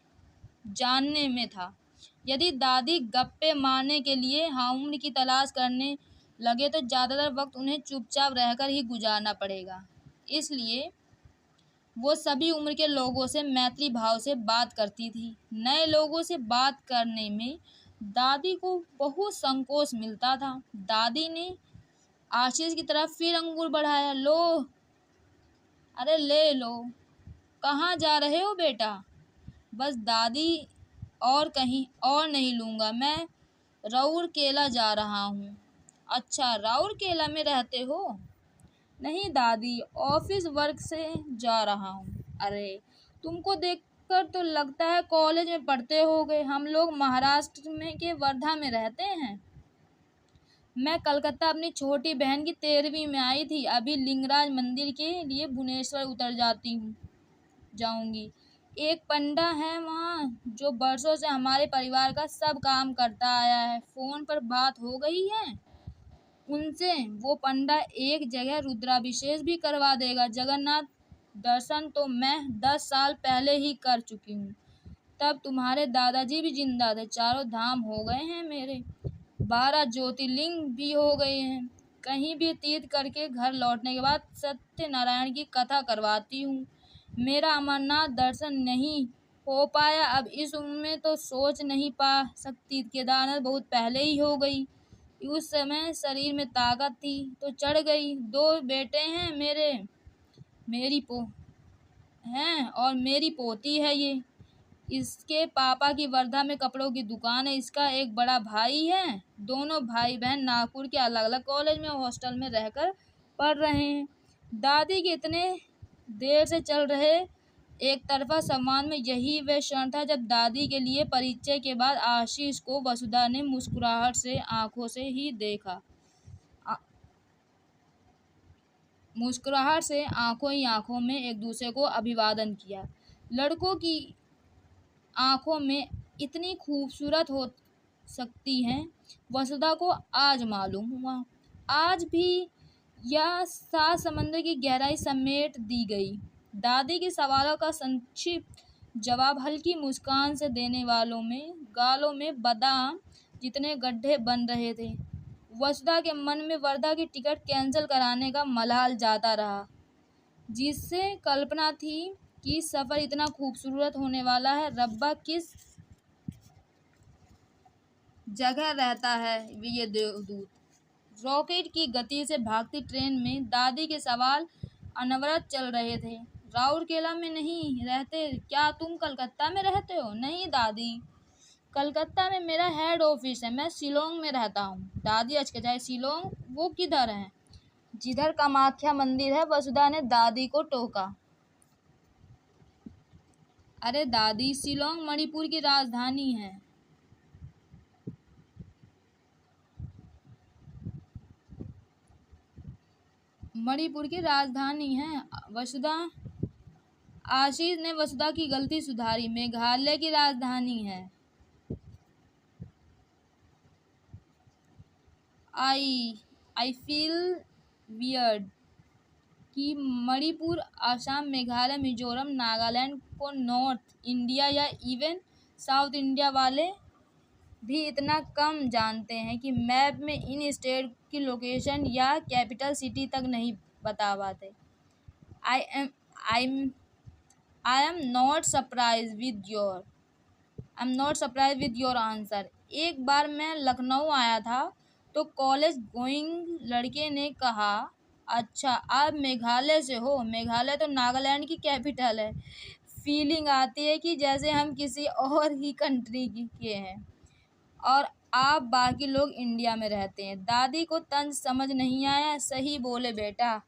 जानने में था। यदि दादी गप्पे मारने के लिए हाउम्र की तलाश करने लगे तो ज़्यादातर वक्त उन्हें चुपचाप रहकर ही गुजारना पड़ेगा। इसलिए वो सभी उम्र के लोगों से मैत्री भाव से बात करती थी। नए लोगों से बात करने में दादी को बहुत संकोच मिलता था। दादी ने आशीष की तरफ फिर अंगूर बढ़ाया। लो, अरे ले लो। कहाँ जा रहे हो बेटा? बस दादी, और कहीं और नहीं लूँगा। मैं राउरकेला जा रहा हूँ। अच्छा, राउरकेला में रहते हो? नहीं दादी, ऑफिस वर्क से जा रहा हूँ। अरे तुमको देखकर तो लगता है कॉलेज में पढ़ते होगे। हम लोग महाराष्ट्र में के वर्धा में रहते हैं। मैं कलकत्ता अपनी छोटी बहन की 13वीं में आई थी। अभी लिंगराज मंदिर के लिए भुवनेश्वर उतर जाऊंगी। एक पंडा है वहाँ जो बरसों से हमारे परिवार का सब काम करता आया है। फ़ोन पर बात हो गई है उनसे। वो पंडा एक जगह रुद्राभिषेक भी करवा देगा। जगन्नाथ दर्शन तो मैं 10 साल पहले ही कर चुकी हूँ। तब तुम्हारे दादाजी भी जिंदा थे। 4 धाम हो गए हैं मेरे, 12 ज्योतिर्लिंग भी हो गए हैं। कहीं भी तीर्थ करके घर लौटने के बाद सत्यनारायण की कथा करवाती हूँ। मेरा अमरनाथ दर्शन नहीं हो पाया। अब इस उम्र में तो सोच नहीं पा सकती। केदारनाथ बहुत पहले ही हो गई। उस समय शरीर में ताकत थी तो चढ़ गई। 2 बेटे हैं मेरी पोती है ये। इसके पापा की वर्धा में कपड़ों की दुकान है। इसका एक बड़ा भाई है। दोनों भाई बहन नागपुर के अलग अलग कॉलेज में हॉस्टल में रहकर पढ़ रहे हैं। दादी के इतने देर से चल रहे एक तरफा संवाद में यही वह क्षण था जब दादी के लिए परिचय के बाद आशीष को वसुधा ने मुस्कुराहट से आंखों से ही देखा। मुस्कुराहट से आंखों में एक दूसरे को अभिवादन किया। लड़कों की आंखों में इतनी खूबसूरत हो सकती हैं, वसुधा को आज मालूम हुआ। आज भी यह सात समंदर की गहराई समेट दी गई। दादी के सवालों का संक्षिप्त जवाब हल्की मुस्कान से देने वालों में गालों में बादाम जितने गड्ढे बन रहे थे। वसुधा के मन में वर्धा की टिकट कैंसिल कराने का मलाल जाता रहा, जिससे कल्पना थी कि सफ़र इतना खूबसूरत होने वाला है। रब्बा किस जगह रहता है ये देवदूत। रॉकेट की गति से भागती ट्रेन में दादी के सवाल अनवरत चल रहे थे। राउरकेला में नहीं रहते क्या? तुम कलकत्ता में रहते हो? नहीं दादी, कलकत्ता में मेरा हेड ऑफिस है, मैं शिलोंग में रहता हूँ। दादी अचकचाई, शिलोंग? वो किधर है? जिधर कामाख्या मंदिर है, वसुधा ने दादी को टोका। अरे दादी, शिलोंग मणिपुर की राजधानी है। मणिपुर की राजधानी है वसुधा। आशीष ने वसुधा की गलती सुधारी। मेघालय की राजधानी है। आई फील वियर्ड कि मणिपुर, असम, मेघालय, मिजोरम, नागालैंड को नॉर्थ इंडिया या इवन साउथ इंडिया वाले भी इतना कम जानते हैं कि मैप में इन स्टेट की लोकेशन या कैपिटल सिटी तक नहीं बता पाते। I am not surprise with your answer. एक बार मैं लखनऊ आया था तो कॉलेज गोइंग लड़के ने कहा, अच्छा आप मेघालय से हो? मेघालय तो नागालैंड की कैपिटल है। फीलिंग आती है कि जैसे हम किसी और ही कंट्री के हैं और आप बाकी लोग इंडिया में रहते हैं। दादी को तंज समझ नहीं आया। सही बोले बेटा,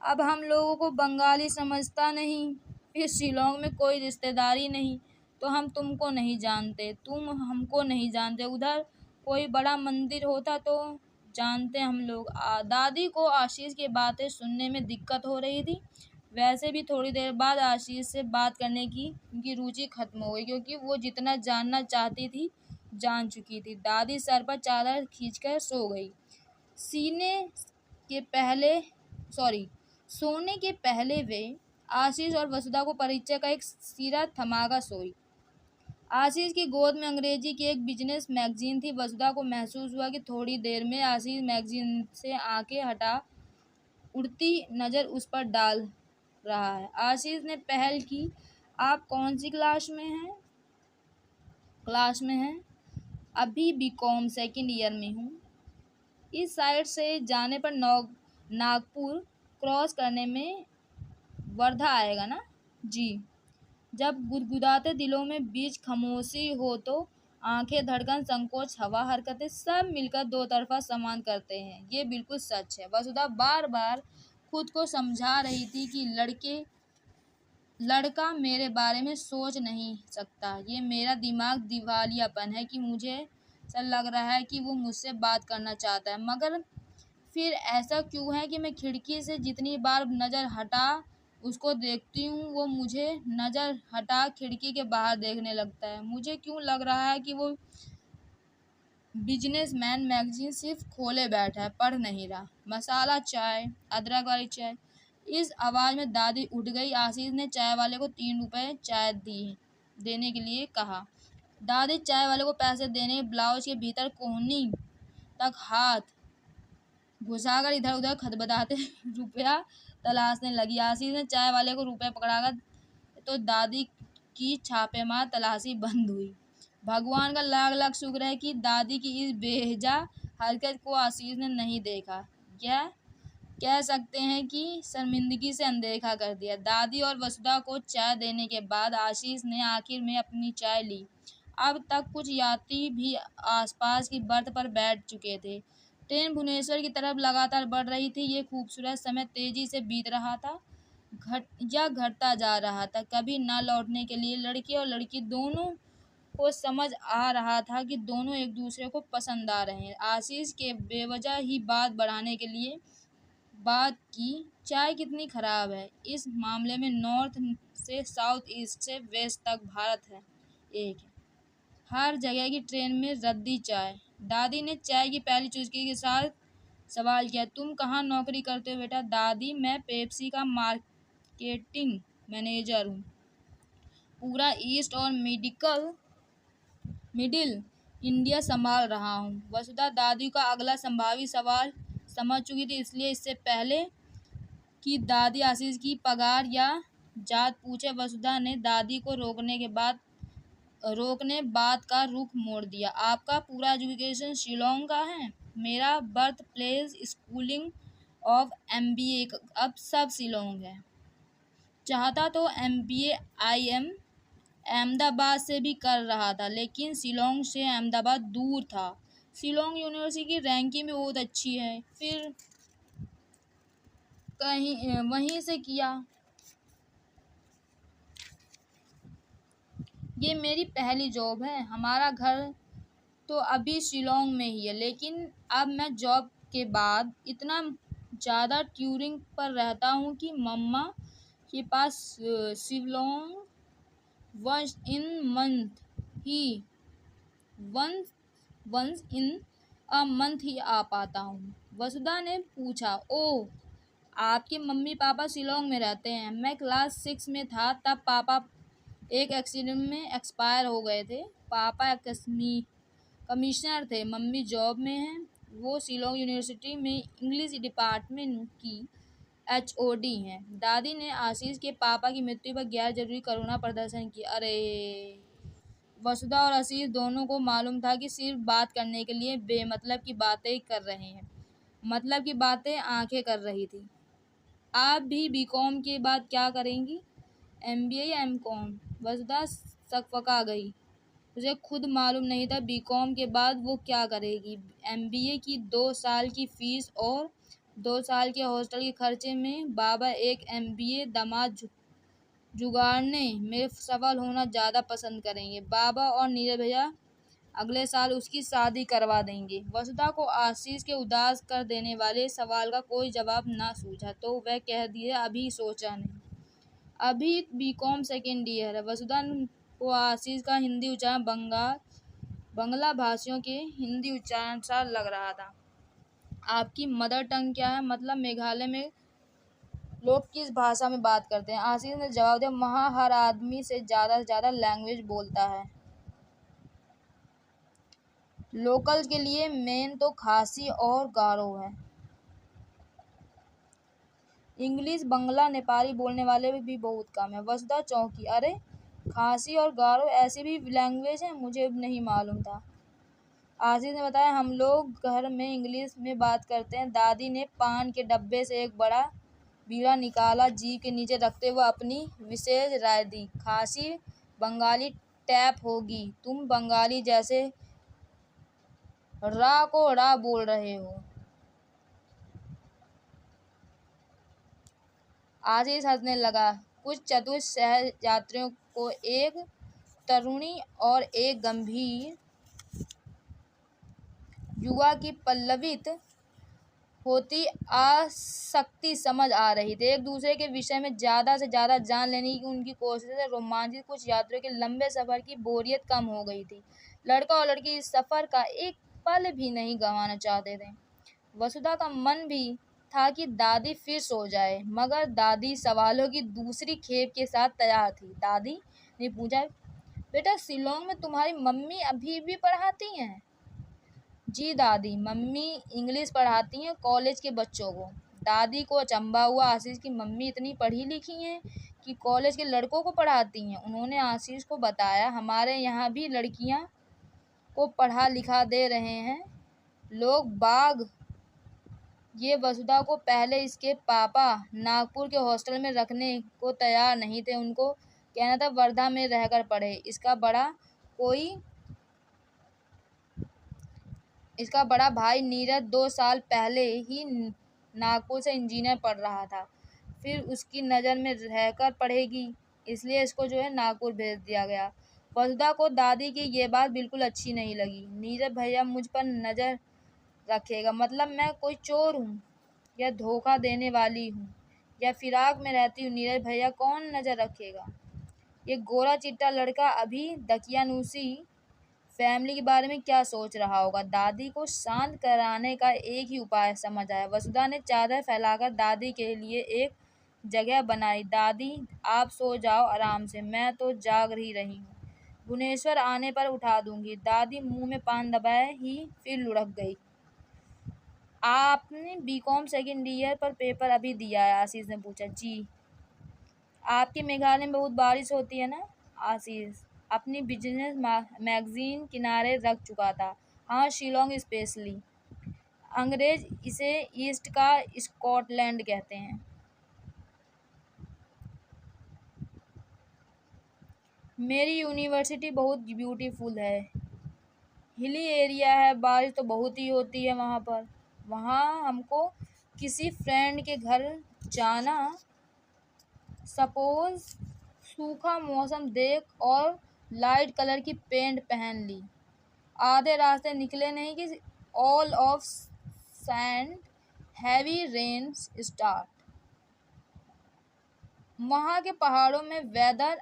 अब हम लोगों को बंगाली समझता नहीं, फिर शिलोंग में कोई रिश्तेदारी नहीं, तो हम तुमको नहीं जानते, तुम हमको नहीं जानते। उधर कोई बड़ा मंदिर होता तो जानते हम लोग। दादी को आशीष की बातें सुनने में दिक्कत हो रही थी। वैसे भी थोड़ी देर बाद आशीष से बात करने की उनकी रुचि खत्म हो गई, क्योंकि वो जितना जानना चाहती थी जान चुकी थी। दादी सर पर चादर खींचकर सो गई। सोने के पहले वे आशीष और वसुधा को परिचय का एक सिरा थमाकर सोई। आशीष की गोद में अंग्रेजी की एक बिजनेस मैगजीन थी। वसुधा को महसूस हुआ कि थोड़ी देर में आशीष मैगजीन से आंखें हटा उड़ती नज़र उस पर डाल रहा है। आशीष ने पहल की, आप कौन सी क्लास में हैं? अभी बीकॉम सेकंड ईयर में हूँ। इस साइड से जाने पर नागपुर क्रॉस करने में वर्धा आएगा ना? जी। जब गुदगुदाते दिलों में बीच खामोशी हो तो आंखें, धड़कन, संकोच, हवा, हरकतें सब मिलकर दो तरफा समान करते हैं। ये बिल्कुल सच है। वसुधा बार बार खुद को समझा रही थी कि लड़का मेरे बारे में सोच नहीं सकता। ये मेरा दिमाग दिवालियापन है कि मुझे ऐसा लग रहा है कि वो मुझसे बात करना चाहता है, मगर फिर ऐसा क्यों है कि मैं खिड़की से जितनी बार नज़र हटा उसको देखती हूँ, वो मुझे नज़र हटा खिड़की के बाहर देखने लगता है। मुझे क्यों लग रहा है कि वो बिजनेसमैन मैगजीन सिर्फ खोले बैठा है, पढ़ नहीं रहा। मसाला चाय, अदरक वाली चाय। इस आवाज़ में दादी उठ गई। आशीष ने चाय वाले को 3 रुपए चाय देने के लिए कहा। दादी चाय वाले को पैसे देने ब्लाउज के भीतर कोहनी तक हाथ घुसाकर इधर उधर खदबदाते रुपया तलाशने लगी। आशीष ने चाय वाले को रुपए पकड़ाकर तो दादी की छापेमार तलाशी बंद हुई। भगवान का लाख लाख शुक्र है कि दादी की इस बेहजा हरकत को आशीष ने नहीं देखा। यह कह सकते हैं कि शर्मिंदगी से अनदेखा कर दिया। दादी और वसुधा को चाय देने के बाद आशीष ने आखिर में अपनी चाय ली। अब तक कुछ यात्री भी आसपास की बर्थ पर बैठ चुके थे। ट्रेन भुवनेश्वर की तरफ लगातार बढ़ रही थी। ये खूबसूरत समय तेजी से बीत रहा था, घटता जा रहा था, कभी ना लौटने के लिए। लड़के और लड़की दोनों को समझ आ रहा था कि दोनों एक दूसरे को पसंद आ रहे हैं। आशीष के बेवजह ही बात बढ़ाने के लिए बात की, चाय कितनी खराब है। इस मामले में नॉर्थ से साउथ, ईस्ट से वेस्ट तक भारत है एक है। हर जगह की ट्रेन में रद्दी चाय। दादी ने चाय की पहली चुस्की के साथ सवाल किया, तुम कहाँ नौकरी करते हो बेटा? दादी, मैं पेप्सी का मार्केटिंग मैनेजर हूँ, पूरा ईस्ट और मिडिल इंडिया संभाल रहा हूँ। वसुधा दादी का अगला संभावित सवाल समझ चुकी थी, इसलिए इससे पहले कि दादी आशीष की पगार या जात पूछे, वसुधा ने दादी को रोकने बात का रुख मोड़ दिया। आपका पूरा एजुकेशन शिलोंग का है? मेरा birth place, schooling of MBA अब सब शिलोंग है। चाहता तो MBA IM अहमदाबाद से भी कर रहा था, लेकिन शिलोंग से अहमदाबाद दूर था। शिलोंग यूनिवर्सिटी की रैंकिंग भी बहुत अच्छी है, फिर कहीं वहीं से किया। ये मेरी पहली जॉब है। हमारा घर तो अभी शिलोंग में ही है, लेकिन अब मैं जॉब के बाद इतना ज़्यादा ट्यूरिंग पर रहता हूँ कि मम्मा के पास Shillong once in a month ही आ पाता हूँ। वसुधा ने पूछा, ओह, आपके मम्मी पापा शिलोंग में रहते हैं? मैं क्लास 6 में था तब पापा एक एक्सीडेंट में एक्सपायर हो गए थे। पापा कमिश्नर थे, मम्मी जॉब में हैं। वो शिलोंग यूनिवर्सिटी में इंग्लिश डिपार्टमेंट की HOD हैं। दादी ने आशीष के पापा की मृत्यु पर गैर जरूरी करुणा प्रदर्शन किया। अरे, वसुधा और आशीष दोनों को मालूम था कि सिर्फ बात करने के लिए बेमतलब की बातें कर रहे हैं। मतलब की बातें आंखें कर रही थी। आप भी BCom के बाद क्या करेंगी? MBA या MCom? वसुधा सकपका गई। उसे खुद मालूम नहीं था BCom के बाद वो क्या करेगी। MBA की 2 साल की फीस और 2 साल के हॉस्टल के खर्चे में बाबा एक MBA दामाद जुगाड़ने में सफल होना ज़्यादा पसंद करेंगे। बाबा और नीरज भैया अगले साल उसकी शादी करवा देंगे। वसुधा को आशीष के उदास कर देने वाले सवाल का कोई जवाब ना सूझा, तो वह कह दिया, अभी सोचा नहीं, अभी BCom सेकेंड ईयर है। वसुधा को आशीष का हिंदी उच्चारण बंगला भाषियों के हिंदी उच्चारण सा लग रहा था। आपकी मदर टंग क्या है? मतलब मेघालय में लोग किस भाषा में बात करते हैं? आशीष ने जवाब दिया, वहाँ हर आदमी से ज़्यादा लैंग्वेज बोलता है। लोकल्स के लिए मेन तो खासी और गारो है। इंग्लिश, बंगला, नेपाली बोलने वाले भी बहुत कम है। वसुधा चौंकी, अरे, खासी और गारो ऐसी भी लैंग्वेज है? मुझे नहीं मालूम था। आशीष ने बताया, हम लोग घर में इंग्लिश में बात करते हैं। दादी ने पान के डब्बे से एक बड़ा बीड़ा निकाला, जीभ के नीचे रखते हुए अपनी विशेष राय दी, खासी बंगाली टैप होगी। तुम बंगाली जैसे रा को रा बोल रहे हो। आशीष हंसने लगा। कुछ चतुर शहर यात्रियों को एक तरुणी और एक गंभीर युवा की पल्लवित होती आसक्ति समझ आ रही थी। एक दूसरे के विषय में ज़्यादा से ज़्यादा जान लेने की उनकी कोशिश से रोमांचित कुछ यात्रियों के लंबे सफ़र की बोरियत कम हो गई थी। लड़का और लड़की इस सफ़र का एक पल भी नहीं गंवाना चाहते थे। वसुधा का मन भी था कि दादी फिर सो जाए, मगर दादी सवालों की दूसरी खेप के साथ तैयार थी। दादी ने पूछा, बेटा, शिलोंग में तुम्हारी मम्मी अभी भी पढ़ाती हैं? जी दादी, मम्मी इंग्लिश पढ़ाती हैं कॉलेज के बच्चों को। दादी को अचंभा हुआ, आशीष की मम्मी इतनी पढ़ी लिखी हैं कि कॉलेज के लड़कों को पढ़ाती हैं? उन्होंने आशीष को बताया, हमारे यहाँ भी लड़कियाँ को पढ़ा लिखा दे रहे हैं लोग बाग। ये वसुधा को पहले इसके पापा नागपुर के हॉस्टल में रखने को तैयार नहीं थे। उनको कहना था वर्धा में रहकर पढ़े। इसका बड़ा भाई नीरज 2 साल पहले ही नागपुर से इंजीनियर पढ़ रहा था, फिर उसकी नज़र में रहकर पढ़ेगी, इसलिए इसको जो है नागपुर भेज दिया गया। वसुधा को दादी की ये बात बिल्कुल अच्छी नहीं लगी। नीरज भैया मुझ पर नज़र रखेगा? मतलब मैं कोई चोर हूँ या धोखा देने वाली हूँ या फिराक में रहती हूँ? नीरज भैया कौन नज़र रखेगा? ये गोरा चिट्टा लड़का अभी दकियानूसी फैमिली के बारे में क्या सोच रहा होगा। दादी को शांत कराने का एक ही उपाय समझ आया। वसुधा ने चादर फैलाकर दादी के लिए एक जगह बनाई। दादी आप सो जाओ आराम से, मैं तो जाग ही रही हूँ, भुवनेश्वर आने पर उठा दूंगी। दादी मुंह में पान दबाए ही फिर लुढ़क गई। आपने बीकॉम सेकेंड ईयर पर पेपर अभी दिया है, आशीष ने पूछा। जी। आपके मेघालय में बहुत बारिश होती है ना। आशीष अपनी बिजनेस मैगजीन किनारे रख चुका था। हाँ, शिलोंग स्पेशली। अंग्रेज इसे ईस्ट का स्कॉटलैंड कहते हैं। मेरी यूनिवर्सिटी बहुत ब्यूटीफुल है, हिली एरिया है, बारिश तो बहुत ही होती है वहाँ पर। वहाँ हमको किसी फ्रेंड के घर जाना। सपोज सूखा मौसम देख और लाइट कलर की पेंट पहन ली। आधे रास्ते निकले नहीं कि all of sand heavy rain start. वहाँ के पहाड़ों में वेदर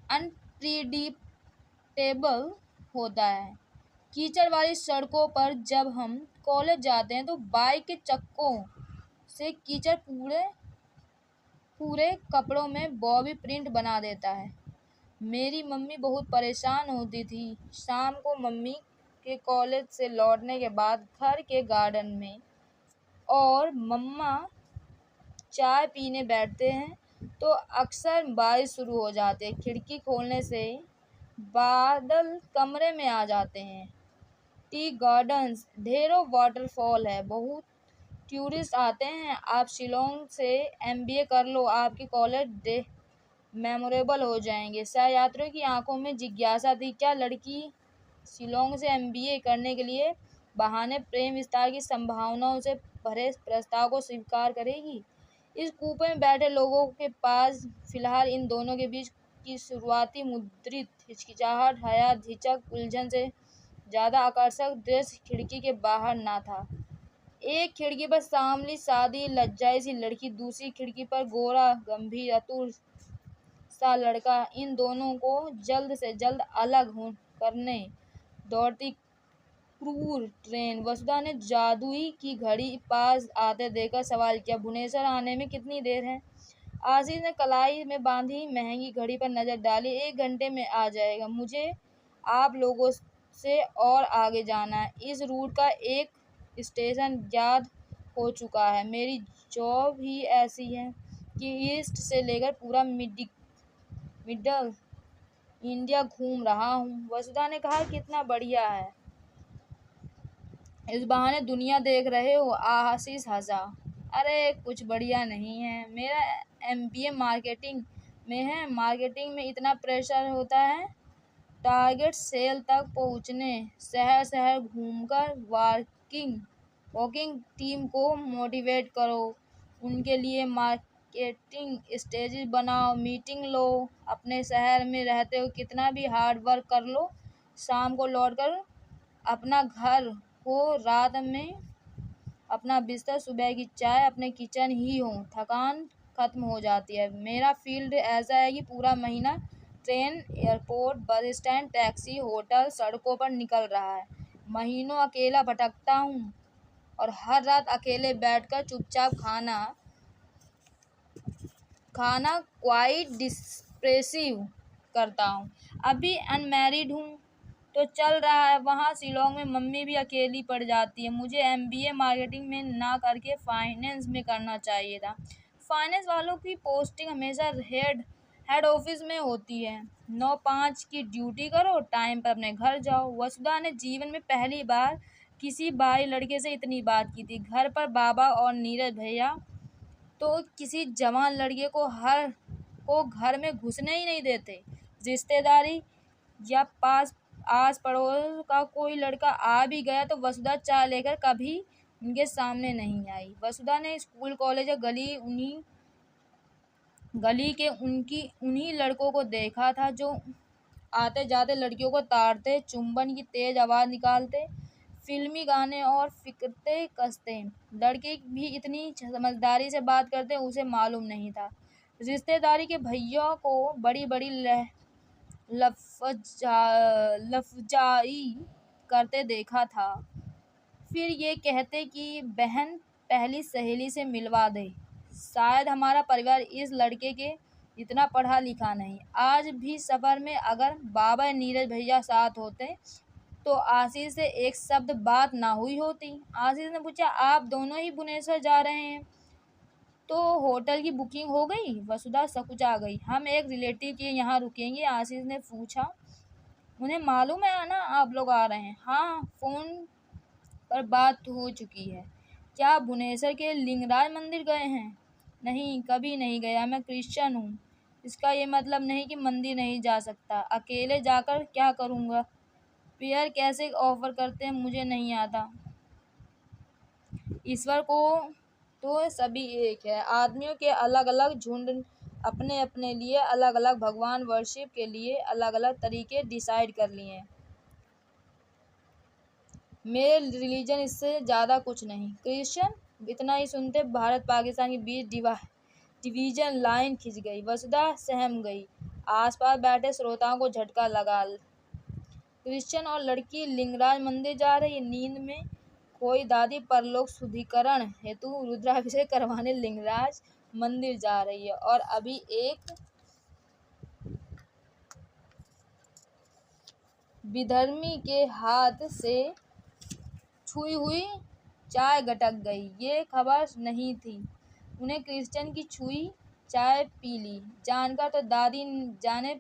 अनप्रिडिक्टेबल होता है। कीचड़ वाली सड़कों पर जब हम कॉलेज जाते हैं तो बाइक के चक्कों से कीचड़ पूरे पूरे कपड़ों में बॉबी प्रिंट बना देता है। मेरी मम्मी बहुत परेशान होती थी। शाम को मम्मी के कॉलेज से लौटने के बाद घर के गार्डन में और मम्मा चाय पीने बैठते हैं तो अक्सर बारिश शुरू हो जाती है। खिड़की खोलने से बादल कमरे में आ जाते हैं। टी गार्डन्स, ढेरों वाटरफॉल है, बहुत टूरिस्ट आते हैं। आप शिलोंग से एमबीए कर लो, आपके कॉलेज डे मेमोरेबल हो जाएंगे। सहयात्रियों की आंखों में जिज्ञासा थी, क्या लड़की शिलोंग से एमबीए करने के लिए बहाने प्रेम विस्तार की संभावनाओं से भरे प्रस्ताव को स्वीकार करेगी। इस कूपे में बैठे लोगों के पास फिलहाल इन दोनों के बीच की शुरुआती मुद्रित हिचकिचाहट, हया, झिझक, उलझन से ज्यादा आकर्षक दृश्य खिड़की के बाहर ना था। एक खिड़की पर सांवली सादी लज्जाई सी लड़की, दूसरी खिड़की पर गोरा गंभीर अतुल सा लड़का। इन दोनों को जल्द से जल्द अलग करने दौड़ती क्रूर ट्रेन। वसुधा ने जादुई की घड़ी पास आते देखकर सवाल किया, भुवनेश्वर आने में कितनी देर है। आशीष ने कलाई में बांधी महंगी घड़ी पर नजर डाली। 1 घंटे में आ जाएगा। मुझे आप लोगों से और आगे जाना है। इस रूट का एक स्टेशन याद हो चुका है। मेरी जॉब ही ऐसी है कि ईस्ट से लेकर पूरा मिडल इंडिया घूम रहा हूँ। वसुधा ने कहा, कितना बढ़िया है, इस बहाने दुनिया देख रहे हो। आशीष हंसा। अरे कुछ बढ़िया नहीं है, मेरा एमबीए मार्केटिंग में है। मार्केटिंग में इतना प्रेशर होता है, टारगेट सेल तक पहुंचने शहर शहर घूमकर वॉकिंग टीम को मोटिवेट करो, उनके लिए मार्केटिंग स्टेजेस बनाओ, मीटिंग लो। अपने शहर में रहते हो कितना भी हार्ड वर्क कर लो, शाम को लौटकर अपना घर हो, रात में अपना बिस्तर, सुबह की चाय अपने किचन ही हो, थकान खत्म हो जाती है। मेरा फील्ड ऐसा है कि पूरा महीना train, airport, bus stand, taxi, hotel, सड़कों पर निकल रहा है। महीनों अकेला भटकता हूँ और हर रात अकेले बैठकर चुपचाप खाना क्वाइट डिस्प्रेसिव करता हूँ। अभी अनमैरिड हूँ तो चल रहा है। वहाँ शिलोंग में मम्मी भी अकेली पड़ जाती है। मुझे एमबीए मार्केटिंग में ना करके फाइनेंस में करना चाहिए था। फाइनेंस वालों की पोस्टिंग हमेशा हेड ऑफिस में होती है। 9-5 की ड्यूटी करो, टाइम पर अपने घर जाओ। वसुधा ने जीवन में पहली बार किसी बाहरी लड़के से इतनी बात की थी। घर पर बाबा और नीरज भैया तो किसी जवान लड़के को घर में घुसने ही नहीं देते। रिश्तेदारी या आस पड़ोस का कोई लड़का आ भी गया तो वसुधा चाय लेकर कभी उनके सामने नहीं आई। वसुधा ने स्कूल, कॉलेज या गली के उन्हीं लड़कों को देखा था जो आते जाते लड़कियों को ताड़ते, चुंबन की तेज आवाज निकालते, फिल्मी गाने और फिक्रते कसते। लड़के भी इतनी समझदारी से बात करते उसे मालूम नहीं था। रिश्तेदारी के भैया को बड़ी बड़ी लफजाई करते देखा था। फिर ये कहते कि बहन पहली सहेली से मिलवा दे। शायद हमारा परिवार इस लड़के के इतना पढ़ा लिखा नहीं। आज भी सफर में अगर बाबा नीरज भैया साथ होते तो आशीष से एक शब्द बात ना हुई होती। आशीष ने पूछा, आप दोनों ही भुवनेश्वर जा रहे हैं तो होटल की बुकिंग हो गई? वसुधा सकुचा गई। हम एक रिलेटिव के यहाँ रुकेंगे। आशीष ने पूछा, उन्हें मालूम है ना आप लोग आ रहे हैं? हाँ, फोन पर बात हो चुकी है। क्या भुवनेश्वर के लिंगराज मंदिर गए हैं? नहीं, कभी नहीं गया। मैं क्रिश्चियन हूँ। इसका ये मतलब नहीं कि मंदिर नहीं जा सकता। अकेले जाकर क्या करूँगा? पेयर कैसे ऑफर करते हैं मुझे नहीं आता। ईश्वर को तो सभी एक है। आदमियों के अलग अलग झुंड अपने अपने लिए अलग अलग भगवान वर्शिप के लिए अलग अलग तरीके डिसाइड कर लिए हैं। मेरे रिलीजन इससे ज़्यादा कुछ नहीं। क्रिश्चियन? इतना ही सुनते भारत पाकिस्तान के बीच डिवीजन लाइन खिंच गई। वसुधा सहम गई। आसपास बैठे श्रोताओं को झटका लगा। क्रिश्चियन और लड़की लिंगराज मंदिर जा रही है। नींद में कोई दादी परलोक शुद्धिकरण हेतु रुद्राभिषेक करवाने लिंगराज मंदिर जा रही है और अभी एक विधर्मी के हाथ से छुई हुई चाय गटक गई। ये खबर नहीं थी। उन्हें क्रिश्चियन की छुई चाय पी ली जानकर तो दादी जाने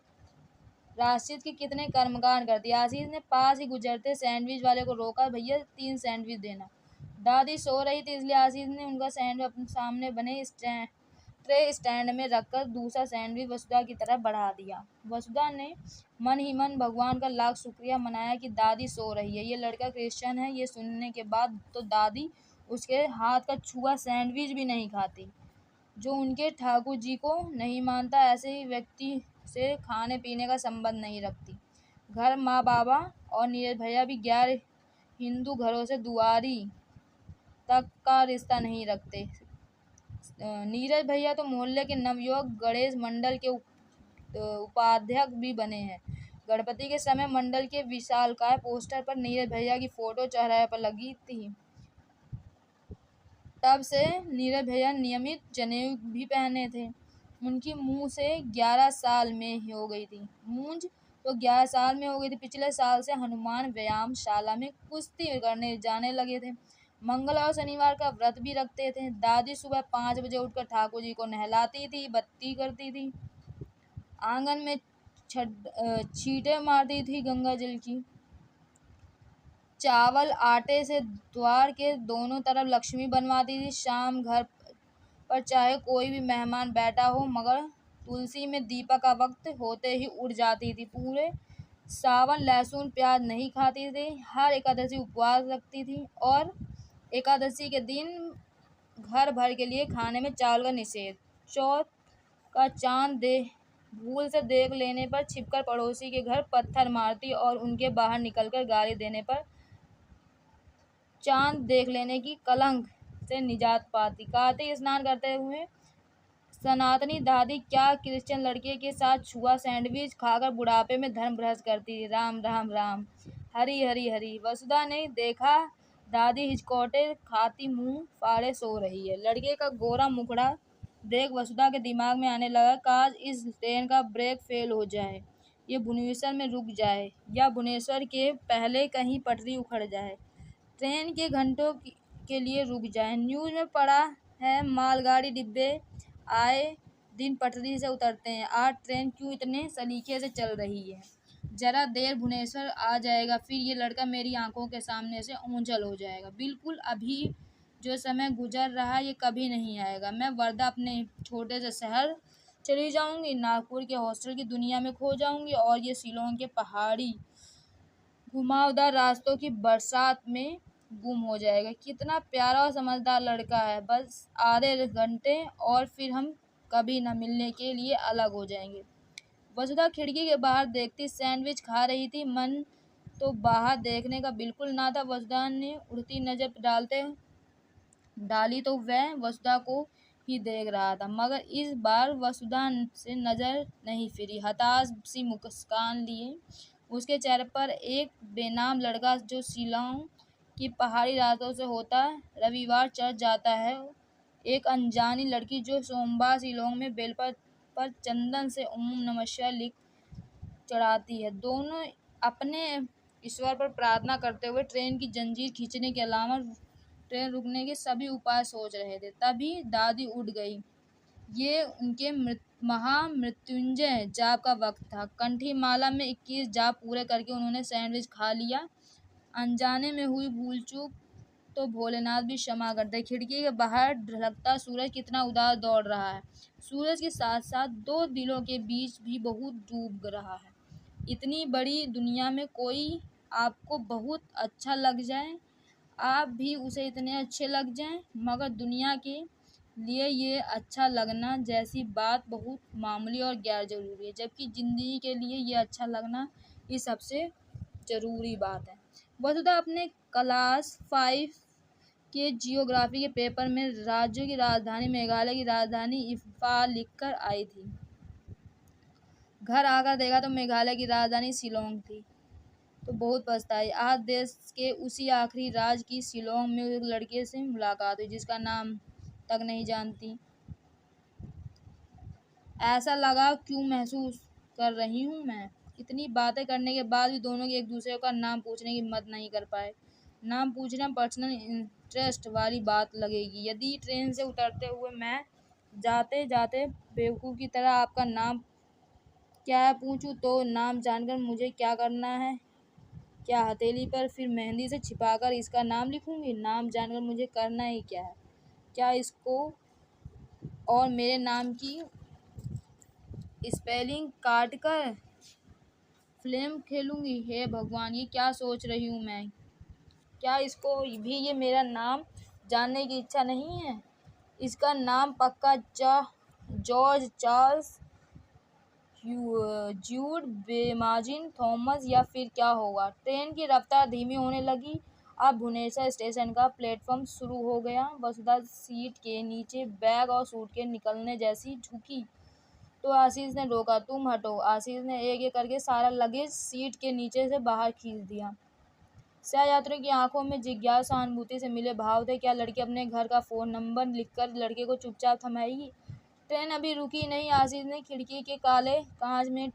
राशिद के कितने कर्मकांड करती। आशीष ने पास ही गुजरते सैंडविच वाले को रोका, भैया 3 सैंडविच देना। दादी सो रही थी इसलिए आशीष ने उनका सैंडविच अपने सामने बने ट्रे स्टैंड में रखकर दूसरा सैंडविच वसुधा की तरफ बढ़ा दिया। वसुधा ने मन ही मन भगवान का लाख शुक्रिया मनाया कि दादी सो रही है। ये लड़का क्रिश्चियन है। ये सुनने के बाद तो दादी उसके हाथ का छुआ सैंडविच भी नहीं खाती। जो उनके ठाकुर जी को नहीं मानता ऐसे ही व्यक्ति से खाने पीने का संबंध नहीं रखती। घर माँ बाबा और नीरज भैया भी गैर हिंदू घरों से दुआरी तक का रिश्ता नहीं रखते। नीरज भैया तो मोहल्ले के नवयुवक गणेश मंडल के उपाध्यक्ष भी बने हैं। गणपति के समय मंडल के विशालकाय पोस्टर पर नीरज भैया की फोटो चौराहे पर लगी थी। तब से नीरज भैया नियमित जनेऊ भी पहने थे। उनकी मुँह से 11 साल में हो गई थी। मूंज तो 11 साल में हो गई थी। पिछले साल से हनुमान व्यायामशाला में कुश्ती करने जाने लगे थे। मंगल और शनिवार का व्रत भी रखते थे। दादी सुबह 5 बजे उठकर ठाकुर जी को नहलाती थी, बत्ती करती थी, आंगन में छींटे मारती थी गंगा जल की। चावल आटे से द्वार के दोनों तरफ लक्ष्मी बनवाती थी। शाम घर पर चाहे कोई भी मेहमान बैठा हो मगर तुलसी में दीपक का वक्त होते ही उड़ जाती थी। पूरे सावन लहसुन प्याज नहीं खाती थी। हर एकादशी उपवास रखती थी और एकादशी के दिन घर भर के लिए खाने में चावल का निषेध। चौथ का चांद भूल से देख लेने पर छिपकर पड़ोसी के घर पत्थर मारती और उनके बाहर निकलकर गाली देने पर चांद देख लेने की कलंक से निजात पाती। कार्तिक स्नान करते हुए सनातनी दादी क्या क्रिश्चियन लड़के के साथ छुआ सैंडविच खाकर बुढ़ापे में धर्म भ्रष्ट करती थी। राम राम राम, हरी हरी हरी। वसुधा ने देखा दादी हिचकोटे खाती मुंह फाड़े सो रही है। लड़के का गोरा मुखड़ा देख वसुधा के दिमाग में आने लगा, काश इस ट्रेन का ब्रेक फेल हो जाए, ये भुवनेश्वर में रुक जाए या भुवनेश्वर के पहले कहीं पटरी उखड़ जाए, ट्रेन के घंटों के लिए रुक जाए। न्यूज़ में पढ़ा है मालगाड़ी डिब्बे आए दिन पटरी से उतरते हैं। आज ट्रेन क्यों इतने सलीके से चल रही है? जरा देर भुवनेश्वर आ जाएगा, फिर ये लड़का मेरी आंखों के सामने से ओझल हो जाएगा। बिल्कुल अभी जो समय गुजर रहा है ये कभी नहीं आएगा। मैं वर्धा अपने छोटे से शहर चली जाऊंगी, नागपुर के हॉस्टल की दुनिया में खो जाऊंगी और ये शिलोंग के पहाड़ी घुमावदार रास्तों की बरसात में गुम हो जाएगा। कितना प्यारा और समझदार लड़का है। बस आधे घंटे और फिर हम कभी न मिलने के लिए अलग हो जाएंगे। वसुधा खिड़की के बाहर देखती सैंडविच खा रही थी। मन तो बाहर देखने का बिल्कुल ना था। वसुधा ने उड़ती नजर डाली तो वह वसुधा को ही देख रहा था, मगर इस बार वसुधा से नजर नहीं फिरी। हताश सी मुस्कान लिए उसके चेहरे पर एक बेनाम लड़का जो शिलोंग की पहाड़ी रातों से होता रविवार चढ़ जाता है, एक अनजानी लड़की जो सोमवार शिलोंग में बेलपत पर चंदन से ओम नमः शिवाय लिख चढ़ाती है। दोनों अपने ईश्वर पर प्रार्थना करते हुए ट्रेन की जंजीर खींचने के अलावा ट्रेन रुकने के सभी उपाय सोच रहे थे। तभी दादी उठ गई। ये उनके महामृत्युंजय जाप का वक्त था। कंठी माला में 21 जाप पूरे करके उन्होंने सैंडविच खा लिया। अनजाने में हुई भूल चूक तो भोलेनाथ भी क्षमा कर दे। खिड़की के बाहर ढलकता सूरज कितना उदास दौड़ रहा है। सूरज के साथ साथ दो दिलों के बीच भी बहुत डूब रहा है। इतनी बड़ी दुनिया में कोई आपको बहुत अच्छा लग जाए, आप भी उसे इतने अच्छे लग जाएं, मगर दुनिया के लिए ये अच्छा लगना जैसी बात बहुत मामूली और गैर जरूरी है, जबकि जिंदगी के लिए ये अच्छा लगना ये सबसे जरूरी बात है। वसुधा अपने क्लास 5 के जियोग्राफी के पेपर में राज्यों की राजधानी मेघालय की राजधानी इम्फाल लिखकर आई थी। घर आकर देखा तो मेघालय की राजधानी शिलोंग थी, तो बहुत पछताई। आज देश के उसी आखिरी राज्य की शिलोंग में एक लड़के से मुलाकात हुई जिसका नाम तक नहीं जानती। ऐसा लगा क्यों महसूस कर रही हूँ मैं। इतनी बातें करने के बाद भी दोनों की एक दूसरे का नाम पूछने की हिम्मत नहीं कर पाए। नाम पूछना पर्सनल इंटरेस्ट वाली बात लगेगी। यदि ट्रेन से उतरते हुए मैं जाते जाते बेवकूफ़ की तरह आपका नाम क्या है पूछूं तो नाम जानकर मुझे क्या करना है? क्या हथेली पर फिर मेहंदी से छिपाकर इसका नाम लिखूंगी? नाम जानकर मुझे करना ही क्या है? क्या इसको और मेरे नाम की स्पेलिंग काट कर फिल्म खेलूंगी? हे भगवान, ये क्या सोच रही हूँ मैं? क्या इसको भी ये मेरा नाम जानने की इच्छा नहीं है? इसका नाम पक्का जॉर्ज चार्ल्स ज्यूड बेमाजिन थॉमस या फिर क्या होगा। ट्रेन की रफ्तार धीमी होने लगी। अब भुवनेश्वर स्टेशन का प्लेटफॉर्म शुरू हो गया। वसुधा सीट के नीचे बैग और सूट के निकलने जैसी झुकी तो आशीष ने रोका। तुम हटो। आशीष ने एक एक करके सारा लगेज सीट के नीचे से बाहर खींच दिया। सहयात्रियों की आंखों में जिज्ञासा सहानुभूति से मिले भाव थे। क्या लड़की अपने घर का फ़ोन नंबर लिखकर लड़के को चुपचाप थमाएगी? ट्रेन अभी रुकी नहीं। आशीष ने खिड़की के काले कांच में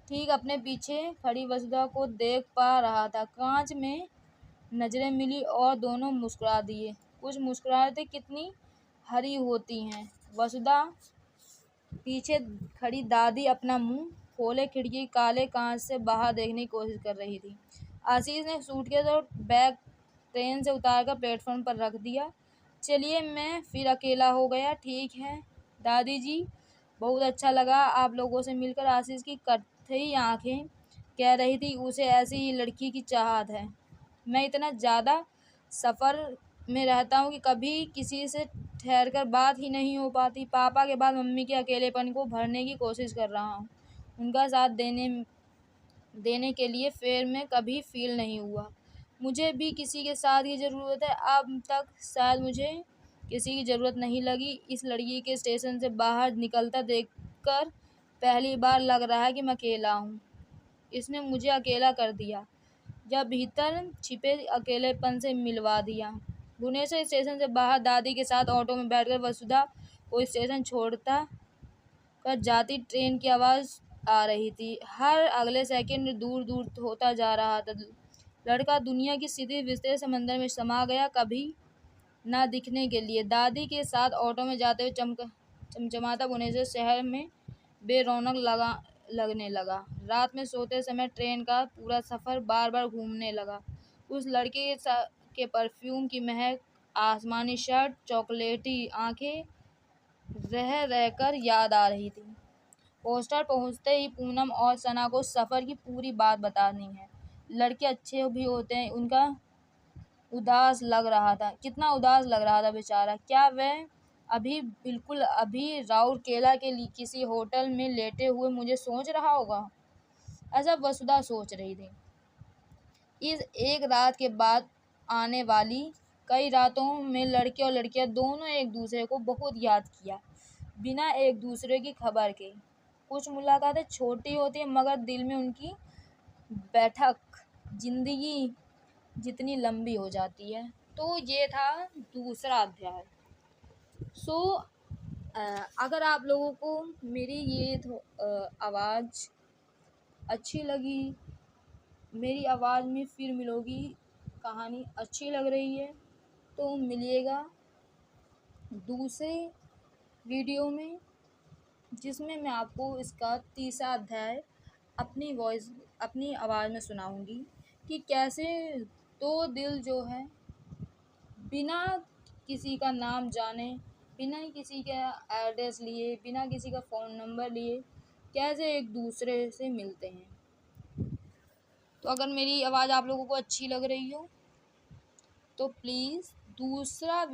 ठीक अपने पीछे खड़ी वसुधा को देख पा रहा था। कांच में नजरें मिली और दोनों मुस्कुरा दिए। कुछ मुस्कुराहटें कितनी हरी होती हैं। वसुधा पीछे खड़ी दादी अपना मुंह खोले खिड़की काले कांच से बाहर देखने की कोशिश कर रही थी। आशीष ने सूटकेस और बैग ट्रेन से उतारकर प्लेटफॉर्म पर रख दिया। चलिए, मैं फिर अकेला हो गया। ठीक है दादी जी, बहुत अच्छा लगा आप लोगों से मिलकर। आशीष की कत्थई आंखें कह रही थी उसे ऐसी ही लड़की की चाहत है। मैं इतना ज़्यादा सफ़र में रहता हूँ कि कभी किसी से ठहरकर बात ही नहीं हो पाती। पापा के बाद मम्मी के अकेलेपन को भरने की कोशिश कर रहा हूँ। उनका साथ देने के लिए फिर में कभी फील नहीं हुआ। मुझे भी किसी के साथ की ज़रूरत है। अब तक शायद मुझे किसी की ज़रूरत नहीं लगी। इस लड़की के स्टेशन से बाहर निकलता देखकर पहली बार लग रहा है कि मैं अकेला हूँ। इसने मुझे अकेला कर दिया या भीतर छिपे अकेलेपन से मिलवा दिया। भुवनेश्वर स्टेशन से बाहर दादी के साथ ऑटो में बैठकर वसुधा को स्टेशन छोड़ता कर जाती ट्रेन की आवाज़ आ रही थी। हर अगले सेकंड दूर दूर होता जा रहा था। लड़का दुनिया की सीधी विस्तृत समंदर में समा गया, कभी ना दिखने के लिए। दादी के साथ ऑटो में जाते हुए चमचमाता भुवनेश्वर शहर में बेरौनक लगने लगा। रात में सोते समय ट्रेन का पूरा सफ़र बार बार घूमने लगा। उस लड़के के परफ्यूम की महक, आसमानी शर्ट, चॉकलेटी आंखें रह रहकर याद आ रही थी। हॉस्टल पहुंचते ही पूनम और सना को सफ़र की पूरी बात बतानी है। लड़के अच्छे भी होते हैं। उनका उदास लग रहा था। कितना उदास लग रहा था बेचारा। क्या वह बिल्कुल अभी राउरकेला के लिए किसी होटल में लेटे हुए मुझे सोच रहा होगा? ऐसा वसुधा सोच रही थी। इस एक रात के बाद आने वाली कई रातों में लड़के और लड़कियां दोनों एक दूसरे को बहुत याद किया, बिना एक दूसरे की खबर के। कुछ मुलाकातें छोटी होती हैं मगर दिल में उनकी बैठक जिंदगी जितनी लंबी हो जाती है। तो ये था दूसरा अध्याय। सो अगर आप लोगों को मेरी ये आवाज़ अच्छी लगी, मेरी आवाज़ में फिर मिलोगी कहानी अच्छी लग रही है, तो मिलिएगा दूसरे वीडियो में, जिसमें मैं आपको इसका तीसरा अध्याय अपनी आवाज़ में सुनाऊंगी कि कैसे दो दिल जो है बिना किसी का नाम जाने, बिना किसी का एड्रेस लिए, बिना किसी का फ़ोन नंबर लिए कैसे एक दूसरे से मिलते हैं। तो अगर मेरी आवाज़ आप लोगों को अच्छी लग रही हो तो प्लीज़ दूसरा